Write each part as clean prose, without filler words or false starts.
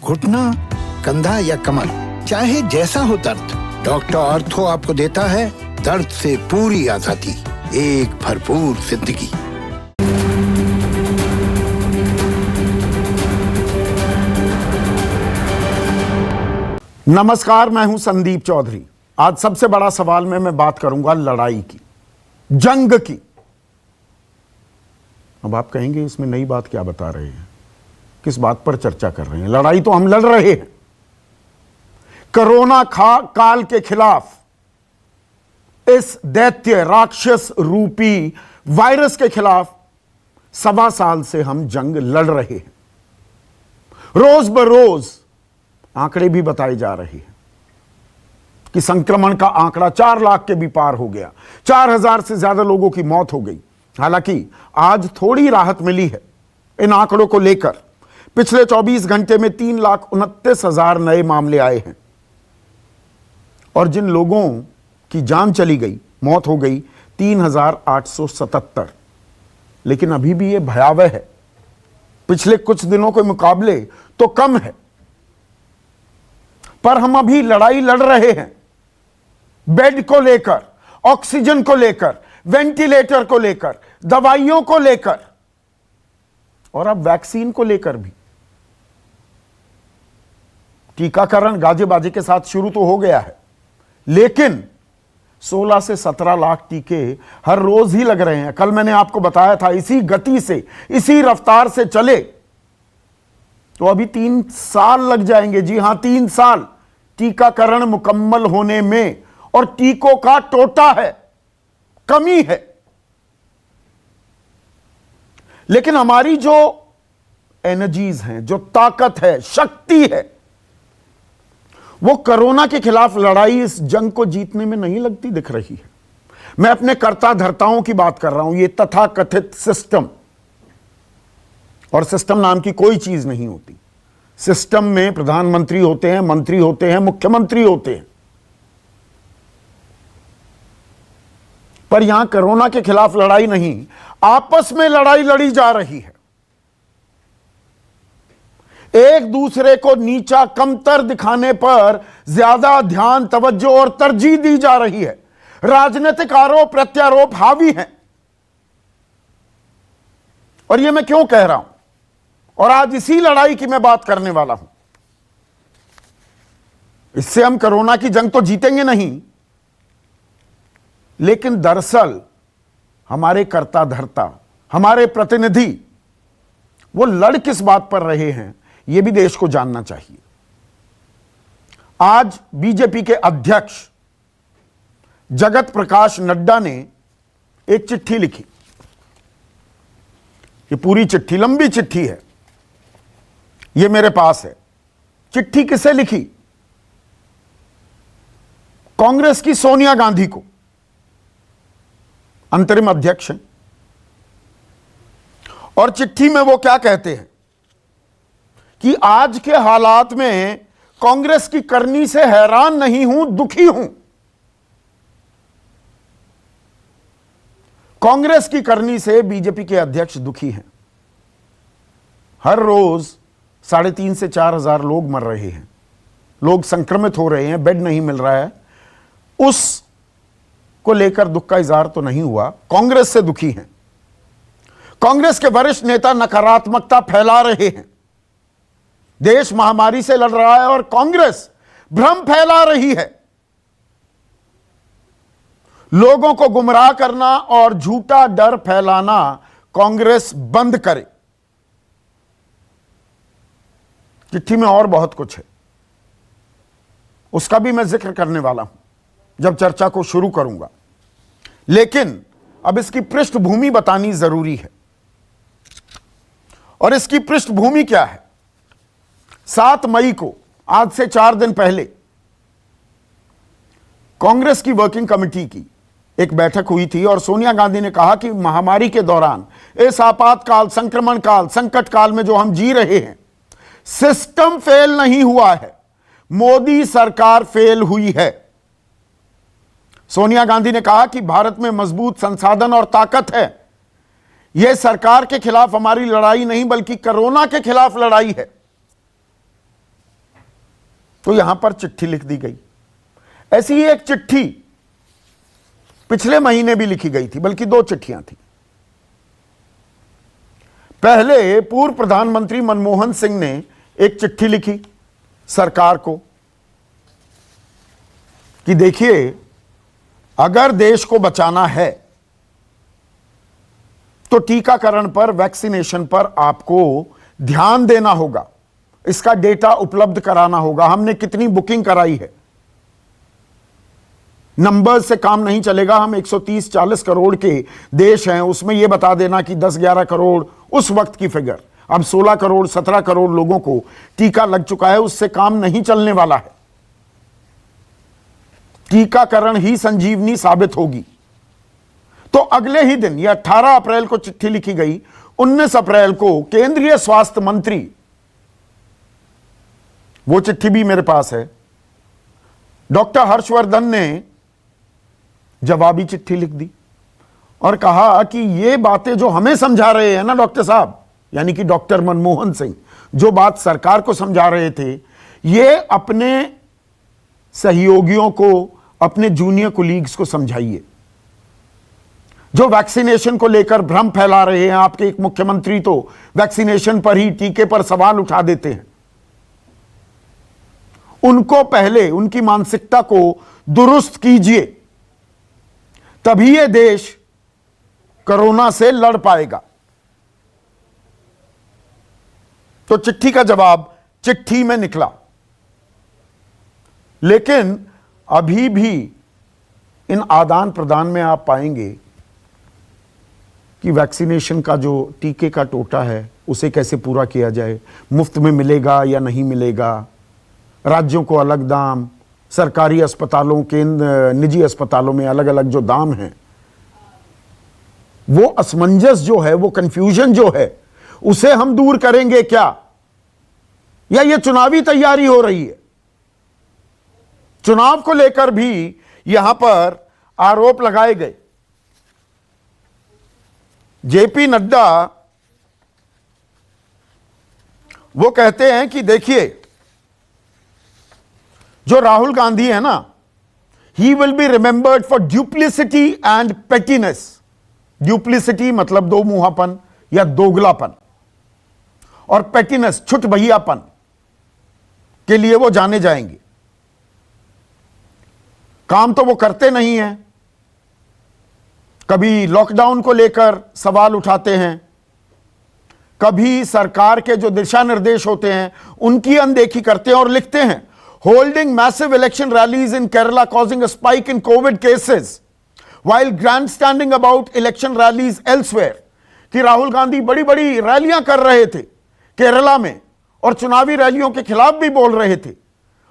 घुटना, कंधा या कमर, चाहे जैसा हो दर्द, डॉक्टर ऑर्थो आपको देता है दर्द से पूरी आजादी, एक भरपूर जिंदगी। नमस्कार, मैं हूं संदीप चौधरी। आज सबसे बड़ा सवाल में मैं बात करूंगा लड़ाई की, जंग की। अब आप कहेंगे इसमें नई बात क्या बता रहे हैं, किस बात पर चर्चा कर रहे हैं? लड़ाई तो हम लड़ रहे हैं कोरोना काल के खिलाफ, इस दैत्य राक्षस रूपी वायरस के खिलाफ 1.25 साल से हम जंग लड़ रहे हैं। रोज बरोज आंकड़े भी बताए जा रहे हैं कि संक्रमण का आंकड़ा 4 लाख के भी पार हो गया, 4000 से ज्यादा लोगों की मौत हो गई। हालांकि आज थोड़ी राहत मिली है इन आंकड़ों को लेकर। पिछले 24 घंटे में 3,29,000 नए मामले आए हैं और जिन लोगों की जान चली गई, मौत हो गई, 3,877। लेकिन अभी भी यह भयावह है, पिछले कुछ दिनों के मुकाबले तो कम है, पर हम अभी लड़ाई लड़ रहे हैं बेड को लेकर, ऑक्सीजन को लेकर, वेंटिलेटर को लेकर, दवाइयों को लेकर और अब वैक्सीन को लेकर भी। टीकाकरण गाजे बाजे के साथ शुरू तो हो गया है, लेकिन 16 से 17 लाख टीके हर रोज ही लग रहे हैं। कल मैंने आपको बताया था, इसी गति से, इसी रफ्तार से चले तो अभी 3 साल लग जाएंगे। जी हां, 3 साल टीकाकरण मुकम्मल होने में, और टीकों का टोटा है, कमी है। लेकिन हमारी जो एनर्जीज हैं, जो ताकत है, शक्ति है, वो कोरोना के खिलाफ लड़ाई, इस जंग को जीतने में नहीं लगती दिख रही है। मैं अपने कर्ता धर्ताओं की बात कर रहा हूं। ये तथाकथित सिस्टम, और सिस्टम नाम की कोई चीज नहीं होती। सिस्टम में प्रधानमंत्री होते हैं, मंत्री होते हैं, मुख्यमंत्री होते हैं, पर यहां कोरोना के खिलाफ लड़ाई नहीं, आपस में लड़ाई लड़ी जा रही है। एक दूसरे को नीचा, कमतर दिखाने पर ज्यादा ध्यान, तवज्जो और तरजीह दी जा रही है। राजनीतिक आरोप प्रत्यारोप हावी हैं। और यह मैं क्यों कह रहा हूं, और आज इसी लड़ाई की मैं बात करने वाला हूं। इससे हम कोरोना की जंग तो जीतेंगे नहीं, लेकिन दरअसल हमारे कर्ता धर्ता, हमारे प्रतिनिधि, वो लड़ किस बात पर रहे हैं, यह भी देश को जानना चाहिए। आज बीजेपी के अध्यक्ष जगत प्रकाश नड्डा ने एक चिट्ठी लिखी। ये पूरी चिट्ठी, लंबी चिट्ठी है, ये मेरे पास है। चिट्ठी किसे लिखी? कांग्रेस की सोनिया गांधी को, अंतरिम अध्यक्ष हैं। और चिट्ठी में वो क्या कहते हैं कि आज के हालात में कांग्रेस की करनी से हैरान नहीं हूं, दुखी हूं। कांग्रेस की करनी से बीजेपी के अध्यक्ष दुखी हैं। हर रोज 3,500 से 4,000 लोग मर रहे हैं, लोग संक्रमित हो रहे हैं, बेड नहीं मिल रहा है। उस को लेकर दुख का इजहार तो नहीं हुआ, कांग्रेस से दुखी हैं। कांग्रेस के वरिष्ठ नेता नकारात्मकता फैला रहे हैं। देश महामारी से लड़ रहा है और कांग्रेस भ्रम फैला रही है। लोगों को गुमराह करना और झूठा डर फैलाना कांग्रेस बंद करे। चिट्ठी में और बहुत कुछ है, उसका भी मैं जिक्र करने वाला हूं जब चर्चा को शुरू करूंगा। लेकिन अब इसकी पृष्ठभूमि बतानी जरूरी है। और इसकी पृष्ठभूमि क्या है? 7 मई को, आज से 4 दिन पहले, कांग्रेस की वर्किंग कमेटी की एक बैठक हुई थी और सोनिया गांधी ने कहा कि महामारी के दौरान, इस आपातकाल, संक्रमण काल, संकट काल में जो हम जी रहे हैं, सिस्टम फेल नहीं हुआ है, मोदी सरकार फेल हुई है। सोनिया गांधी ने कहा कि भारत में मजबूत संसाधन और ताकत है। यह सरकार के खिलाफ हमारी लड़ाई नहीं बल्कि कोरोना के खिलाफ लड़ाई है। तो यहां पर चिट्ठी लिख दी गई। ऐसी ही एक चिट्ठी पिछले महीने भी लिखी गई थी, बल्कि 2 चिट्ठियां थी। पहले पूर्व प्रधानमंत्री मनमोहन सिंह ने एक चिट्ठी लिखी सरकार को कि देखिए, अगर देश को बचाना है तो टीकाकरण पर, वैक्सीनेशन पर आपको ध्यान देना होगा, इसका डेटा उपलब्ध कराना होगा। हमने कितनी बुकिंग कराई है, नंबर से काम नहीं चलेगा। हम 130-140 करोड़ के देश हैं, उसमें यह बता देना कि 10-11 करोड़ उस वक्त की फिगर, अब 16 करोड़ 17 करोड़ लोगों को टीका लग चुका है, उससे काम नहीं चलने वाला है। टीकाकरण ही संजीवनी साबित होगी। तो अगले ही दिन, यह 18 अप्रैल को चिट्ठी लिखी गई, 19 अप्रैल को केंद्रीय स्वास्थ्य मंत्री, वो चिट्ठी भी मेरे पास है, डॉक्टर हर्षवर्धन ने जवाबी चिट्ठी लिख दी और कहा कि ये बातें जो हमें समझा रहे हैं ना डॉक्टर साहब, यानी कि डॉक्टर मनमोहन सिंह जो बात सरकार को समझा रहे थे, ये अपने सहयोगियों को, अपने जूनियर कोलीग्स को समझाइए। जो वैक्सीनेशन को लेकर भ्रम फैला रहे हैं, आपके एक मुख्यमंत्री तो वैक्सीनेशन पर ही, टीके पर सवाल उठा देते हैं, उनको पहले उनकी मानसिकता को दुरुस्त कीजिए, तभी यह देश कोरोना से लड़ पाएगा। तो चिट्ठी का जवाब चिट्ठी में निकला, लेकिन अभी भी इन आदान प्रदान में आप पाएंगे कि वैक्सीनेशन का जो टीके का टोटा है उसे कैसे पूरा किया जाए, मुफ्त में मिलेगा या नहीं मिलेगा, राज्यों को अलग दाम, सरकारी अस्पतालों के, निजी अस्पतालों में अलग अलग जो दाम हैं, वो असमंजस जो है, वो कंफ्यूजन जो है, उसे हम दूर करेंगे क्या, या ये चुनावी तैयारी हो रही है? चुनाव को लेकर भी यहां पर आरोप लगाए गए। जेपी नड्डा वो कहते हैं कि देखिए, जो राहुल गांधी है ना, he will be remembered for duplicity and pettiness. Duplicity मतलब दो मुंहापन या दोगलापन, और पेटीनेस छुट भैयापन के लिए वो जाने जाएंगे। काम तो वो करते नहीं हैं, कभी लॉकडाउन को लेकर सवाल उठाते हैं, कभी सरकार के जो दिशा निर्देश होते हैं उनकी अनदेखी करते हैं, और लिखते हैं holding massive election rallies in Kerala causing a spike in covid cases while grandstanding about election rallies elsewhere. कि राहुल गांधी बड़ी बड़ी रैलियां कर रहे थे केरला में और चुनावी रैलियों के खिलाफ भी बोल रहे थे,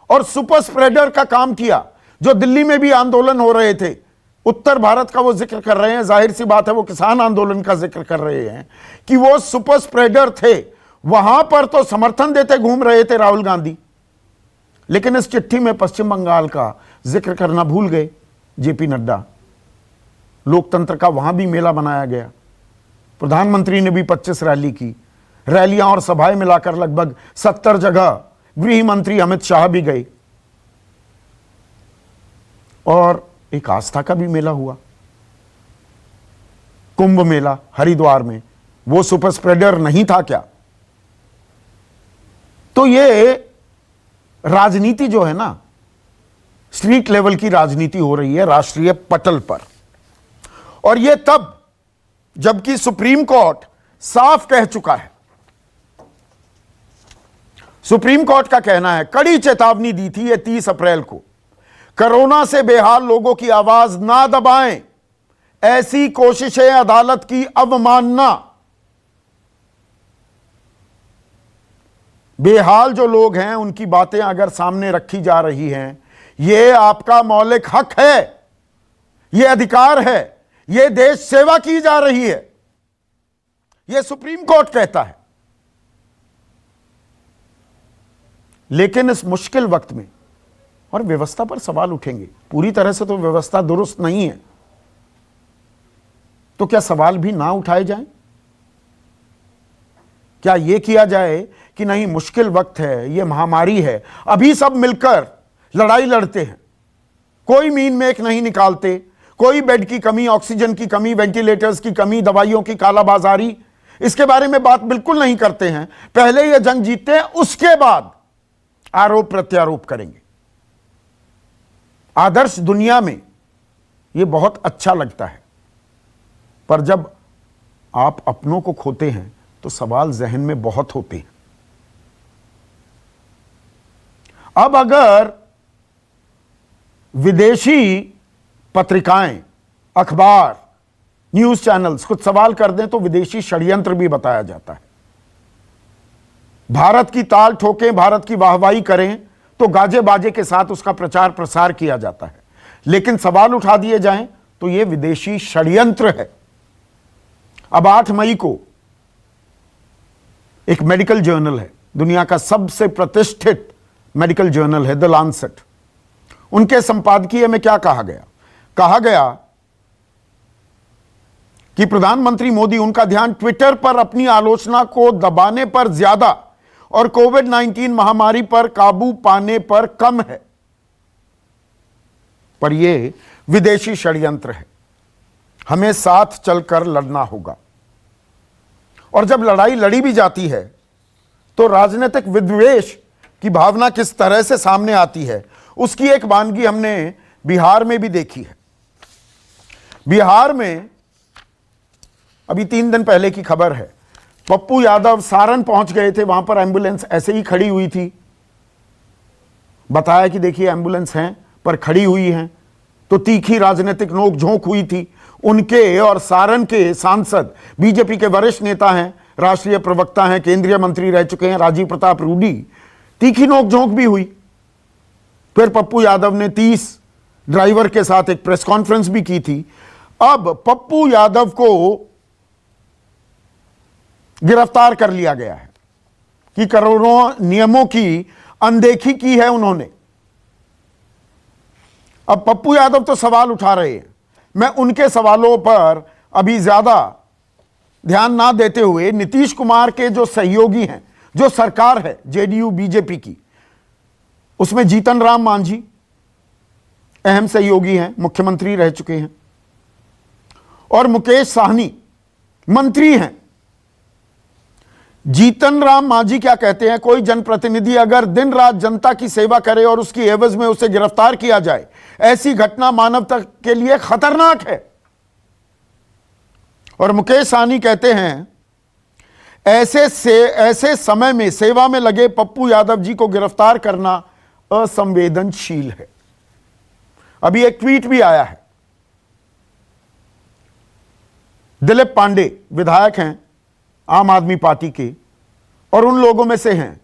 और सुपर स्प्रेडर का काम किया। जो दिल्ली में भी आंदोलन हो रहे थे, उत्तर भारत का वो जिक्र कर रहे हैं, जाहिर सी बात है वो किसान आंदोलन का जिक्र कर रहे हैं कि वो सुपर स्प्रेडर थे, वहां पर तो समर्थन देते घूम रहे थे राहुल गांधी। लेकिन इस चिट्ठी में पश्चिम बंगाल का जिक्र करना भूल गए जेपी नड्डा। लोकतंत्र का वहां भी मेला बनाया गया, प्रधानमंत्री ने भी 25 रैली की, रैलियां और सभाएं मिलाकर लगभग 70 जगह गृह मंत्री अमित शाह भी गए, और एक आस्था का भी मेला हुआ, कुंभ मेला हरिद्वार में। वो सुपर स्प्रेडर नहीं था क्या? तो ये राजनीति जो है ना, स्ट्रीट लेवल की राजनीति हो रही है राष्ट्रीय पटल पर। और ये तब जबकि सुप्रीम कोर्ट साफ कह चुका है, सुप्रीम कोर्ट का कहना है, कड़ी चेतावनी दी थी ये 30 अप्रैल को, कोरोना से बेहाल लोगों की आवाज ना दबाएं, ऐसी कोशिशें अदालत की अवमानना। बेहाल जो लोग हैं उनकी बातें अगर सामने रखी जा रही हैं, यह आपका मौलिक हक है, यह अधिकार है, यह देश सेवा की जा रही है, यह सुप्रीम कोर्ट कहता है। लेकिन इस मुश्किल वक्त में, और व्यवस्था पर सवाल उठेंगे, पूरी तरह से तो व्यवस्था दुरुस्त नहीं है, तो क्या सवाल भी ना उठाए जाएं? क्या यह किया जाए कि नहीं, मुश्किल वक्त है, यह महामारी है, अभी सब मिलकर लड़ाई लड़ते हैं, कोई मीन मेख नहीं निकालते, कोई बेड की कमी, ऑक्सीजन की कमी, वेंटिलेटर्स की कमी, दवाइयों की कालाबाजारी, इसके बारे में बात बिल्कुल नहीं करते हैं। पहले यह जंग जीतते हैं, उसके बाद आरोप प्रत्यारोप करेंगे। आदर्श दुनिया में यह बहुत अच्छा लगता है, पर जब आप अपनों को खोते हैं तो सवाल जहन में बहुत होते हैं। अब अगर विदेशी पत्रिकाएं, अखबार, न्यूज चैनल्स कुछ सवाल कर दें तो विदेशी षड्यंत्र भी बताया जाता है। भारत की ताल ठोकें, भारत की वाहवाही करें तो गाजे बाजे के साथ उसका प्रचार प्रसार किया जाता है, लेकिन सवाल उठा दिए जाएं तो यह विदेशी षड्यंत्र है। अब 8 मई को एक मेडिकल जर्नल है, दुनिया का सबसे प्रतिष्ठित मेडिकल जर्नल है, द लांसेट, उनके संपादकीय में क्या कहा गया? कहा गया कि प्रधानमंत्री मोदी, उनका ध्यान ट्विटर पर अपनी आलोचना को दबाने पर ज्यादा और कोविड-19 महामारी पर काबू पाने पर कम है। पर यह विदेशी षड्यंत्र है, हमें साथ चलकर लड़ना होगा। और जब लड़ाई लड़ी भी जाती है तो राजनीतिक विद्वेष की भावना किस तरह से सामने आती है, उसकी एक वानगी हमने बिहार में भी देखी है। बिहार में अभी 3 दिन पहले की खबर है, पप्पू यादव सारण पहुंच गए थे, वहां पर एम्बुलेंस ऐसे ही खड़ी हुई थी, बताया कि देखिए एम्बुलेंस हैं पर खड़ी हुई हैं, तो तीखी राजनीतिक नोकझोंक हुई थी। उनके और सारण के सांसद, बीजेपी के वरिष्ठ नेता हैं, राष्ट्रीय प्रवक्ता हैं, केंद्रीय मंत्री रह चुके हैं, राजीव प्रताप रूडी, तीखी नोकझोंक भी हुई। फिर पप्पू यादव ने 30 ड्राइवर के साथ एक प्रेस कॉन्फ्रेंस भी की थी। अब पप्पू यादव को गिरफ्तार कर लिया गया है कि करोड़ों नियमों की अनदेखी की है उन्होंने। अब पप्पू यादव तो सवाल उठा रहे हैं, मैं उनके सवालों पर अभी ज्यादा ध्यान ना देते हुए नीतीश कुमार के जो सहयोगी हैं, जो सरकार है जेडीयू बीजेपी की, उसमें जीतन राम मांझी अहम सहयोगी हैं, मुख्यमंत्री रह चुके हैं, और मुकेश साहनी मंत्री हैं। जीतन राम मांझी क्या कहते हैं, कोई जनप्रतिनिधि अगर दिन रात जनता की सेवा करे और उसकी एवज में उसे गिरफ्तार किया जाए, ऐसी घटना मानवता के लिए खतरनाक है। और मुकेश साहनी कहते हैं ऐसे समय में सेवा में लगे पप्पू यादव जी को गिरफ्तार करना असंवेदनशील है। अभी एक ट्वीट भी आया है, दिलीप पांडे विधायक हैं आम आदमी पार्टी के, और उन लोगों में से हैं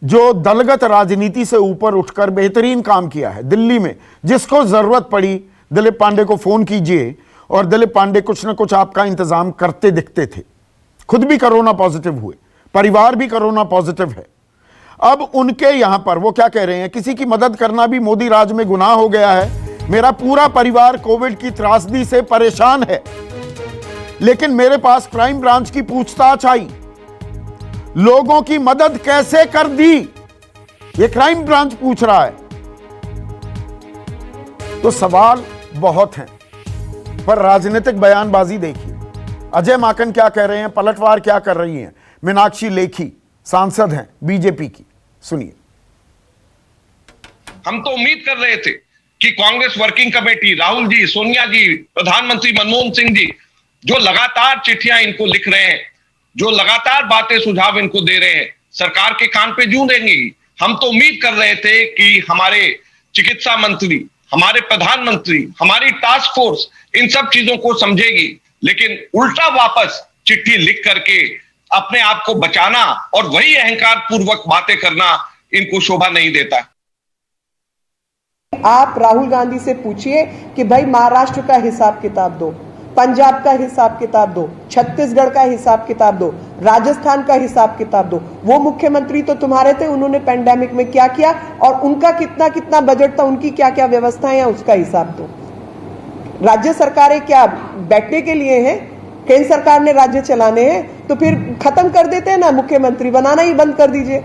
जो दलगत राजनीति से ऊपर उठकर बेहतरीन काम किया है। दिल्ली में जिसको जरूरत पड़ी दिलीप पांडे को फोन कीजिए और दिलीप पांडे कुछ ना कुछ आपका इंतजाम करते दिखते थे। खुद भी कोरोना पॉजिटिव हुए, परिवार भी कोरोना पॉजिटिव है। अब उनके यहां पर वो क्या कह रहे हैं, किसी की मदद करना भी मोदी राज में गुनाह हो गया है। मेरा पूरा परिवार कोविड की त्रासदी से परेशान है, लेकिन मेरे पास क्राइम ब्रांच की पूछताछ आई, लोगों की मदद कैसे कर दी, ये क्राइम ब्रांच पूछ रहा है। तो सवाल बहुत हैं, पर राजनीतिक बयानबाजी देखिए। अजय माकन क्या कह रहे हैं, पलटवार क्या कर रही हैं, मीनाक्षी लेखी सांसद हैं बीजेपी की, सुनिए। हम तो उम्मीद कर रहे थे कि कांग्रेस वर्किंग कमेटी, राहुल जी, सोनिया जी, प्रधानमंत्री मनमोहन सिंह जी, जो लगातार चिट्ठियां इनको लिख रहे हैं, जो लगातार बातें सुझाव इनको दे रहे हैं, सरकार के कान पे जूं देंगी। हम तो उम्मीद कर रहे थे कि हमारे चिकित्सा मंत्री, हमारे प्रधानमंत्री, हमारी टास्क फोर्स इन सब चीजों को समझेगी, लेकिन उल्टा वापस चिट्ठी लिख करके अपने आप को बचाना और वही अहंकार पूर्वक बातें करना इनको शोभा नहीं देता। आप राहुल गांधी से पूछिए कि भाई महाराष्ट्र का हिसाब किताब दो, पंजाब का हिसाब किताब दो, छत्तीसगढ़ का हिसाब किताब दो, राजस्थान का हिसाब किताब दो। वो मुख्यमंत्री तो तुम्हारे थे, उन्होंने पेंडेमिक में क्या किया और उनका कितना कितना बजट था, उनकी क्या क्या व्यवस्थाएं हैं, उसका हिसाब दो। राज्य सरकारें क्या बैठने के लिए हैं? केंद्र सरकार ने राज्य चलाने हैं तो फिर खत्म कर देते हैं ना, मुख्यमंत्री बनाना ही बंद कर दीजिए।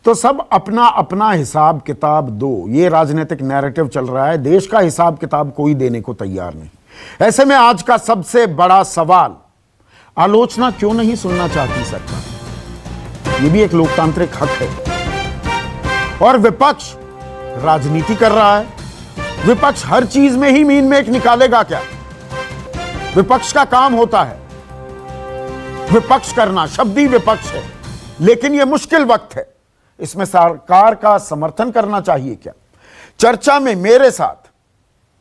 तो सब अपना अपना हिसाब किताब दो, ये राजनीतिक नैरेटिव चल रहा है। देश का हिसाब किताब कोई देने को तैयार नहीं। ऐसे में आज का सबसे बड़ा सवाल, आलोचना क्यों नहीं सुनना चाहती सरकार? ये भी एक लोकतांत्रिक हक है। और विपक्ष राजनीति कर रहा है। विपक्ष हर चीज में ही मीन मेक निकालेगा क्या? विपक्ष का काम होता है विपक्ष करना, शब्दी विपक्ष है। लेकिन यह मुश्किल वक्त है, इसमें सरकार का समर्थन करना चाहिए क्या? चर्चा में मेरे साथ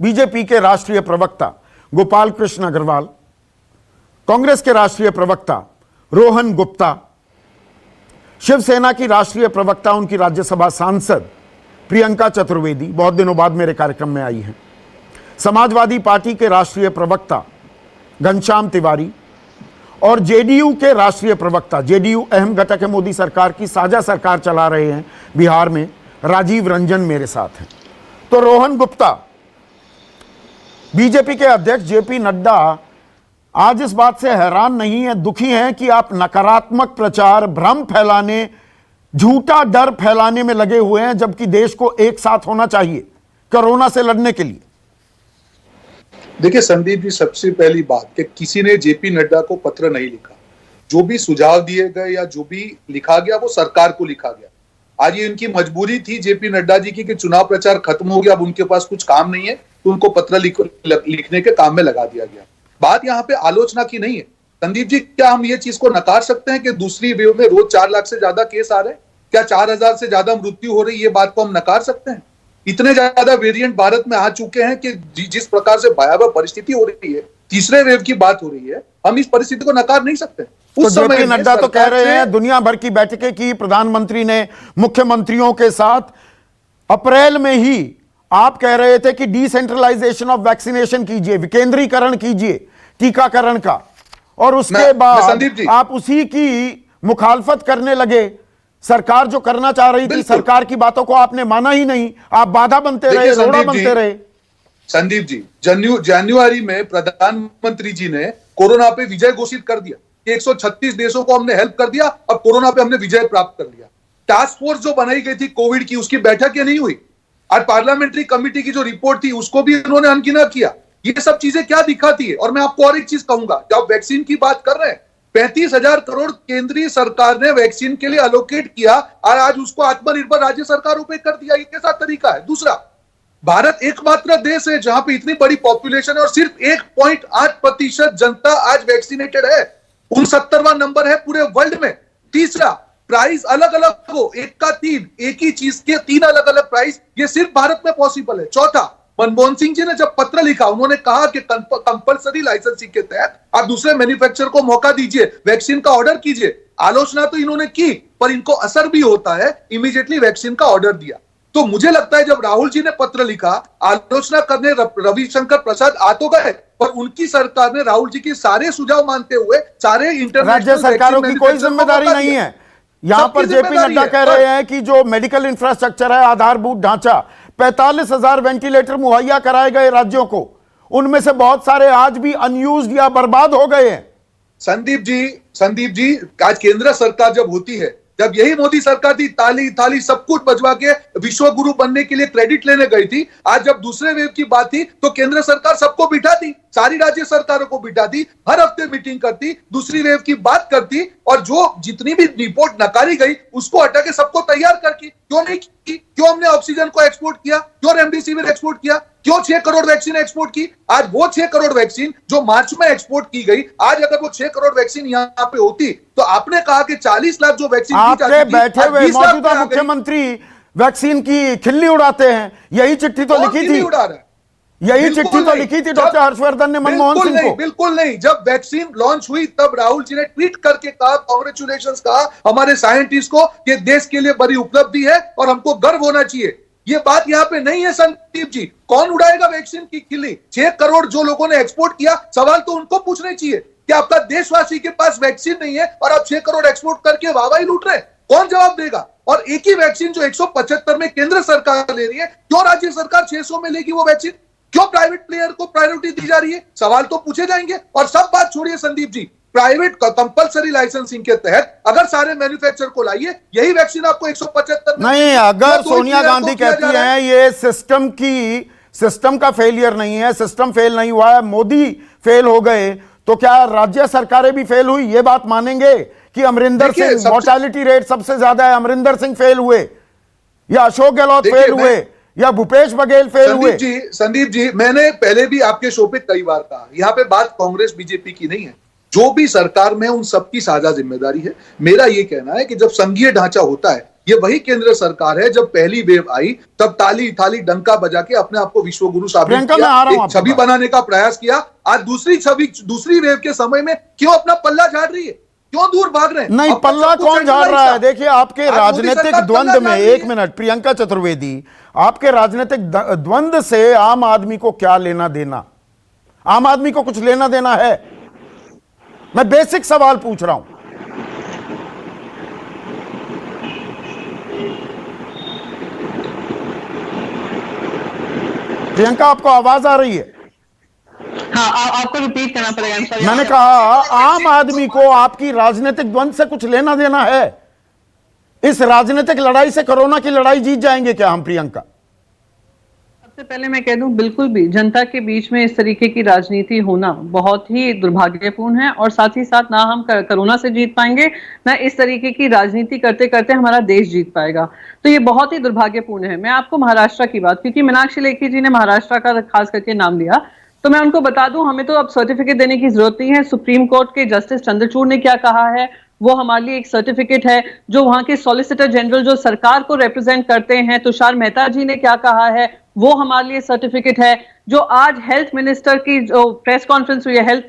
बीजेपी के राष्ट्रीय प्रवक्ता गोपाल कृष्ण अग्रवाल, कांग्रेस के राष्ट्रीय प्रवक्ता रोहन गुप्ता, शिवसेना की राष्ट्रीय प्रवक्ता उनकी राज्यसभा सांसद प्रियंका चतुर्वेदी, बहुत दिनों बाद मेरे कार्यक्रम में आई हैं, समाजवादी पार्टी के राष्ट्रीय प्रवक्ता घनश्याम तिवारी और जेडीयू के राष्ट्रीय प्रवक्ता, जेडीयू अहम घटक है मोदी सरकार की, साझा सरकार चला रहे हैं बिहार में, राजीव रंजन मेरे साथ हैं। तो रोहन गुप्ता, बीजेपी के अध्यक्ष जेपी नड्डा आज इस बात से हैरान नहीं है, दुखी हैं कि आप नकारात्मक प्रचार, भ्रम फैलाने, झूठा डर फैलाने में लगे हुए हैं, जबकि देश को एक साथ होना चाहिए कोरोना से लड़ने के लिए। देखिए संदीप जी, सबसे पहली बात कि किसी ने जेपी नड्डा को पत्र नहीं लिखा। जो भी सुझाव दिए गए या जो भी लिखा गया वो सरकार को लिखा गया। आज ये इनकी मजबूरी थी जेपी नड्डा जी की कि चुनाव प्रचार खत्म हो गया, अब उनके पास कुछ काम नहीं है, तो उनको पत्र लिखने के काम में लगा दिया गया। बात यहाँ पे आलोचना की नहीं है संदीप जी। क्या हम ये चीज को नकार सकते हैं कि दूसरी वेव में रोज 4 लाख से ज्यादा केस आ रहे हैं? क्या 4000 से ज्यादा मृत्यु हो रही है? ये बात को हम नकार सकते हैं? इतने ज्यादा वेरिएंट भारत में आ चुके हैं कि जिस प्रकार से भयावह परिस्थिति हो रही है, तीसरे वेव की बात हो रही है, हम इस परिस्थिति को नकार नहीं सकते। तो जेपी नड्डा तो कह रहे हैं दुनिया भर की बैठकें की प्रधानमंत्री ने मुख्यमंत्रियों के साथ। अप्रैल में ही आप कह रहे थे कि डिसेंट्रलाइजेशन ऑफ वैक्सीनेशन कीजिए, विकेंद्रीकरण कीजिए टीकाकरण का, और उसके बाद आप उसी की मुखालफत करने लगे। सरकार जो करना चाह रही थी, सरकार की बातों को आपने माना ही नहीं, आप बाधा बनते रहे, रोड़ा बनते रहे। संदीप जी, जनवरी में प्रधानमंत्री जी ने कोरोना पे विजय घोषित कर दिया कि 136 देशों को हमने हेल्प कर दिया, अब कोरोना पे हमने विजय प्राप्त कर लिया। टास्क फोर्स जो बनाई गई थी कोविड की, उसकी बैठक ये नहीं हुई। आज पार्लियामेंट्री कमेटी की जो रिपोर्ट थी उसको भी उन्होंने अनगिना किया। ये सब चीजें क्या दिखाती है? और मैं आपको और एक चीज कहूंगा, जब वैक्सीन की बात कर रहे हैं, 35,000 करोड़ केंद्रीय सरकार ने वैक्सीन के लिए अलोकेट किया और आज उसको आत्मनिर्भर राज्य सरकारों पे कर दिया। ये कैसा तरीका है? दूसरा, भारत एकमात्र देश है जहां पे इतनी बड़ी पॉपुलेशन है और सिर्फ 1.8% जनता आज वैक्सीनेटेड है। 69वां नंबर है पूरे वर्ल्ड में। तीसरा, प्राइस अलग अलग हो, एक का 3, एक ही चीज के 3 अलग अलग प्राइस, ये सिर्फ भारत में पॉसिबल है। चौथा, मनमोहन सिंह जी ने जब पत्र लिखा, उन्होंने कहा कि कंपलसरी लाइसेंसिंग के तहत आप दूसरे मैन्युफैक्चरर को मौका दीजिए, वैक्सीन का ऑर्डर कीजिए। आलोचना तो इन्होंने की, पर इनको असर भी होता है, इमीडिएटली वैक्सीन का ऑर्डर दिया। तो मुझे लगता है जब राहुल जी ने पत्र लिखा, आलोचना करने रविशंकर प्रसाद आ तो गए, पर उनकी सरकार ने राहुल जी की सारे सुझाव मानते हुए सारे इंटरनेशनल राज्य सरकारों की कोई जिम्मेदारी नहीं है। यहां पर जेपी नड्डा कह रहे हैं कि जो मेडिकल इंफ्रास्ट्रक्चर है, आधारभूत ढांचा, 45,000 वेंटिलेटर मुहैया कराए गए राज्यों को, उनमें से बहुत सारे आज भी अनयूज्ड या बर्बाद हो गए हैं। संदीप जी, आज केंद्र सरकार जब होती है, जब यही मोदी सरकार थी, ताली थाली सब कुछ बजवा के विश्व गुरु बनने के लिए क्रेडिट लेने गई थी। आज जब दूसरे वेव की बात थी तो केंद्र सरकार सबको बिठा दी, सारी राज्य सरकारों को बिठा दी, हर हफ्ते मीटिंग करती, दूसरी वेव की बात करती, और जो जितनी भी रिपोर्ट नकारी गई उसको हटा के सबको तैयार करके क्यों नहीं की? क्यों हमने ऑक्सीजन को एक्सपोर्ट किया? क्यों रेमडेसिविर एक्सपोर्ट किया? क्यों 6 करोड़ वैक्सीन एक्सपोर्ट की? आज वो 6 करोड़ वैक्सीन जो मार्च में एक्सपोर्ट की गई, आज अगर वो 6 करोड़ वैक्सीन यहाँ पे होती तो आपने कहा कि 40 लाख जो वैक्सीन आपके बैठे हुए मौजूदा मुख्यमंत्री वैक्सीन की खिल्ली उड़ाते हैं। यही चिट्ठी तो लिखी थी, यही चिट्ठी तो लिखी थी डॉक्टर हर्षवर्धन ने मनमोहन सिंह को। बिल्कुल नहीं, जब वैक्सीन लॉन्च हुई तब राहुल जी ने ट्वीट करके कहा, कांग्रेचुलेशंस कहा हमारे साइंटिस्ट को, ये देश के लिए बड़ी उपलब्धि है और हमको गर्व होना चाहिए। ये बात यहाँ पे नहीं है संदीप जी। कौन उड़ाएगा वैक्सीन की खिल्ली? 6 करोड़ जो लोगों ने एक्सपोर्ट किया, सवाल तो उनको पूछने चाहिए कि आपका देशवासी के पास वैक्सीन नहीं है और आप 6 करोड़ एक्सपोर्ट करके वाहवाही लूट रहे हैं, कौन जवाब देगा? और एक ही वैक्सीन जो 175 में केंद्र सरकार ले रही है, क्यों राज्य सरकार 600 में लेगी वो वैक्सीन? क्यों प्राइवेट प्लेयर को प्रायोरिटी दी जा रही है? सवाल तो पूछे जाएंगे। और सब बात छोड़िए Sandeep ji, private compulsory licensing के तहत अगर सारे मैन्युफैक्चरर को लाइए, यही वैक्सीन आपको 175 नहीं, अगर सोनिया गांधी कहती हैं ये सिस्टम का फेलियर नहीं है, सिस्टम फेल नहीं हुआ है, मोदी फेल हो गए, तो क्या राज्य सरकारें भी फेल हुई? ये बात मानेंगे कि अमरिंदर सिंह, मोर्टालिटी रेट सबसे ज्यादा है, अमरिंदर सिंह फेल हुए, या अशोक गहलोत फेल हुए, या भूपेश बघेल फेल हुए? संदीप जी, मैंने पहले भी आपके शो पे कई बार कहा, यहां पे बात कांग्रेस बीजेपी की नहीं है, जो भी सरकार में उन सबकी साझा जिम्मेदारी है। मेरा यह कहना है कि जब संघीय ढांचा होता है, ये वही केंद्र सरकार है, जब पहली वेव आई तब ताली थाली डंका बजा के अपने आप को विश्वगुरु साबित किया, एक छवि बनाने का प्रयास किया। आज दूसरी वेव के समय में क्यों अपना पल्ला झाड़ रही है, क्यों दूर भाग रहे हैं? नहीं, पल्ला कौन झाड़ रहा है? देखिए, आपके राजनीतिक द्वंद्व में, एक मिनट प्रियंका चतुर्वेदी, आपके राजनीतिक द्वंद्व से आम आदमी को क्या लेना देना? आम आदमी को कुछ लेना देना है? मैं बेसिक सवाल पूछ रहा हूं। प्रियंका, आपको आवाज आ रही है? हाँ, आपको रिपीट करना पड़ेगा। मैंने कहा आम आदमी को आपकी राजनीतिक द्वंद्व से कुछ लेना देना है? इस राजनीतिक लड़ाई से कोरोना की लड़ाई जीत जाएंगे क्या हम, प्रियंका? सबसे पहले मैं कह दूं, बिल्कुल भी जनता के बीच में इस तरीके की राजनीति होना बहुत ही दुर्भाग्यपूर्ण है, और साथ ही साथ ना हम कोरोना से जीत पाएंगे, ना इस तरीके की राजनीति करते करते हमारा देश जीत पाएगा। तो ये बहुत ही दुर्भाग्यपूर्ण है। मैं आपको महाराष्ट्र की बात, क्योंकि मीनाक्षी लेखी जी ने महाराष्ट्र का खास करके नाम लिया, तो मैं उनको बता दूं, हमें तो अब सर्टिफिकेट देने की जरूरत नहीं है। सुप्रीम कोर्ट के जस्टिस चंद्रचूड़ ने क्या कहा है, वो हमारे लिए एक सर्टिफिकेट है। जो वहां के सॉलिसिटर जनरल जो सरकार को रिप्रेजेंट करते हैं, तुषार मेहता जी ने क्या कहा है, वो हमारे लिए सर्टिफिकेट है। जो आज हेल्थ मिनिस्टर की जो प्रेस कॉन्फ्रेंस हुई है, हेल्थ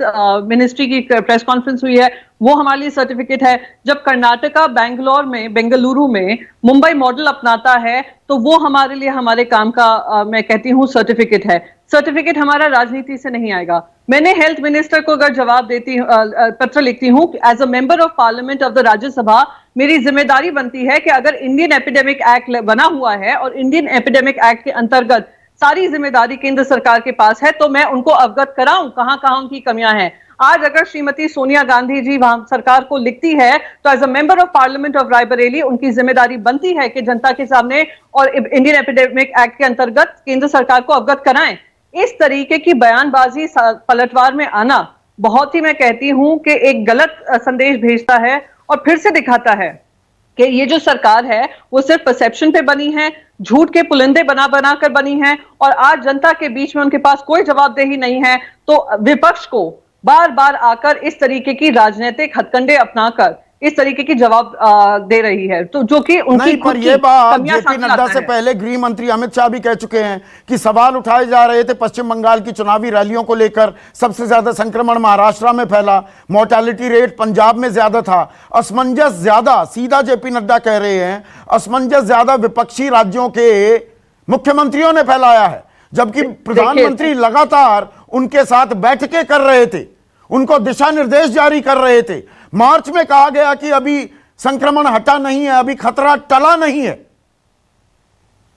मिनिस्ट्री की प्रेस कॉन्फ्रेंस हुई है, वो हमारे लिए सर्टिफिकेट है। जब कर्नाटका बेंगलुरु में मुंबई मॉडल अपनाता है, तो वो हमारे लिए हमारे काम का मैं कहती हूँ सर्टिफिकेट है। सर्टिफिकेट हमारा राजनीति से नहीं आएगा। मैंने हेल्थ मिनिस्टर को अगर जवाब देती पत्र लिखती हूँ, as a member of parliament of the Rajya Sabha, मेरी जिम्मेदारी बनती है कि अगर इंडियन एपिडेमिक एक्ट बना हुआ है और इंडियन एपिडेमिक एक्ट के अंतर्गत सारी जिम्मेदारी केंद्र सरकार के पास है, तो मैं उनको अवगत कराऊं कहां कहां उनकी कमियां हैं। आज अगर श्रीमती सोनिया गांधी जी वहां सरकार को लिखती है, तो as a member of parliament of Raebareli उनकी जिम्मेदारी बनती है कि जनता के सामने और इंडियन एपिडेमिक एक्ट के अंतर्गत केंद्र सरकार को अवगत कराएं। इस तरीके की बयानबाजी पलटवार में आना बहुत ही, मैं कहती हूं कि एक गलत संदेश भेजता है, और फिर से दिखाता है कि ये जो सरकार है वो सिर्फ परसेप्शन पे बनी है, झूठ के पुलिंदे बना बना कर बनी है, और आज जनता के बीच में उनके पास कोई जवाबदेही नहीं है। तो विपक्ष को बार बार आकर इस तरीके की राजनीतिक हथकंडे अपनाकर इस तरीके की जवाब दे रही है, तो जो कि उनकी पर ये बात जेपी नड्डा से पहले गृह मंत्री अमित शाह भी कह चुके हैं कि सवाल उठाए जा रहे थे पश्चिम बंगाल की चुनावी रैलियों को लेकर। सबसे ज्यादा संक्रमण महाराष्ट्र में फैला, मोर्टालिटी रेट पंजाब में ज्यादा था, असमंजस ज्यादा, सीधा जेपी नड्डा कह रहे हैं, असमंजस ज्यादा विपक्षी राज्यों के मुख्यमंत्रियों ने फैलाया है, जबकि प्रधानमंत्री लगातार उनके साथ बैठकें कर रहे थे, उनको दिशा निर्देश जारी कर रहे थे। मार्च में कहा गया कि अभी संक्रमण हटा नहीं है, अभी खतरा टला नहीं है।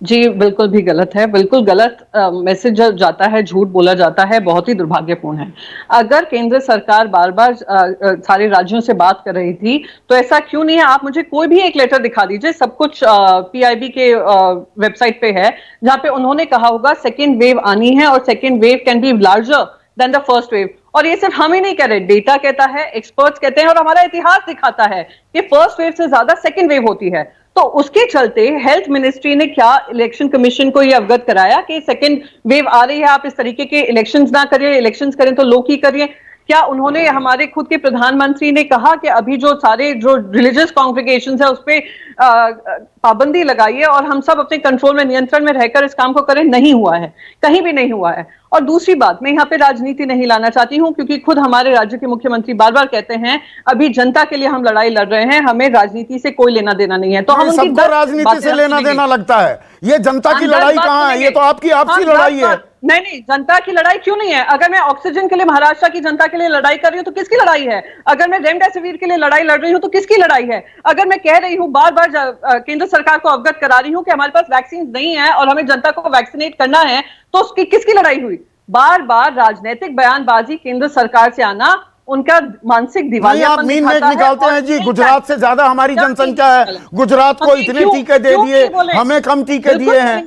जी बिल्कुल भी गलत है, बिल्कुल गलत मैसेज जाता है, झूठ बोला जाता है, बहुत ही दुर्भाग्यपूर्ण है। अगर केंद्र सरकार बार बार सारे राज्यों से बात कर रही थी, तो ऐसा क्यों नहीं है? आप मुझे कोई भी एक लेटर दिखा दीजिए, सब कुछ पीआईबी के वेबसाइट पे है, जहां पे उन्होंने कहा होगा सेकेंड वेव आनी है और second wave can be larger than the first wave. और ये सिर्फ हम ही नहीं कह रहे, डेटा कहता है, एक्सपर्ट्स कहते हैं, और हमारा इतिहास दिखाता है कि फर्स्ट वेव से ज्यादा सेकेंड वेव होती है। तो उसके चलते हेल्थ मिनिस्ट्री ने क्या इलेक्शन कमीशन को ये अवगत कराया कि सेकेंड वेव आ रही है, आप इस तरीके के इलेक्शंस ना करिए, इलेक्शंस करें तो लोग ही करिए। क्या उन्होंने, हमारे खुद के प्रधानमंत्री ने कहा कि अभी जो सारे जो रिलीजियस कॉन्ग्रेगेशंस है उस पर पाबंदी लगाइए और हम सब अपने कंट्रोल में, नियंत्रण में रहकर इस काम को करें? नहीं हुआ है, कहीं भी नहीं हुआ है। और दूसरी बात, मैं यहाँ पे राजनीति नहीं लाना चाहती हूँ, क्योंकि खुद हमारे राज्य के मुख्यमंत्री बार बार कहते हैं अभी जनता के लिए हम लड़ाई लड़ रहे हैं, हमें राजनीति से कोई लेना देना नहीं है। तो हम सबको राजनीति से लेना देना लगता है, ये जनता की लड़ाई कहाँ है? ये तो आपकी आपसी लड़ाई है। नहीं, जनता की लड़ाई क्यों नहीं है? अगर मैं ऑक्सीजन के लिए महाराष्ट्र की जनता के लिए लड़ाई कर रही हूं तो किसकी लड़ाई है? अगर मैं रेमडेसिविर के लिए लड़ाई लड़ रही हूं तो किसकी लड़ाई है? अगर मैं कह रही हूं, बार बार केंद्र सरकार को अवगत करा रही हूं कि हमारे पास वैक्सीन नहीं है और हमें जनता को वैक्सीनेट करना है, तो उसकी किसकी लड़ाई हुई? बार बार राजनीतिक बयानबाजी केंद्र सरकार से आना उनका मानसिक दिवालियापन आप मीन मेक निकालते हैं जी। गुजरात से ज्यादा हमारी जनसंख्या है, गुजरात को इतने टीके दे दिए, हमें कम टीके दिए हैं।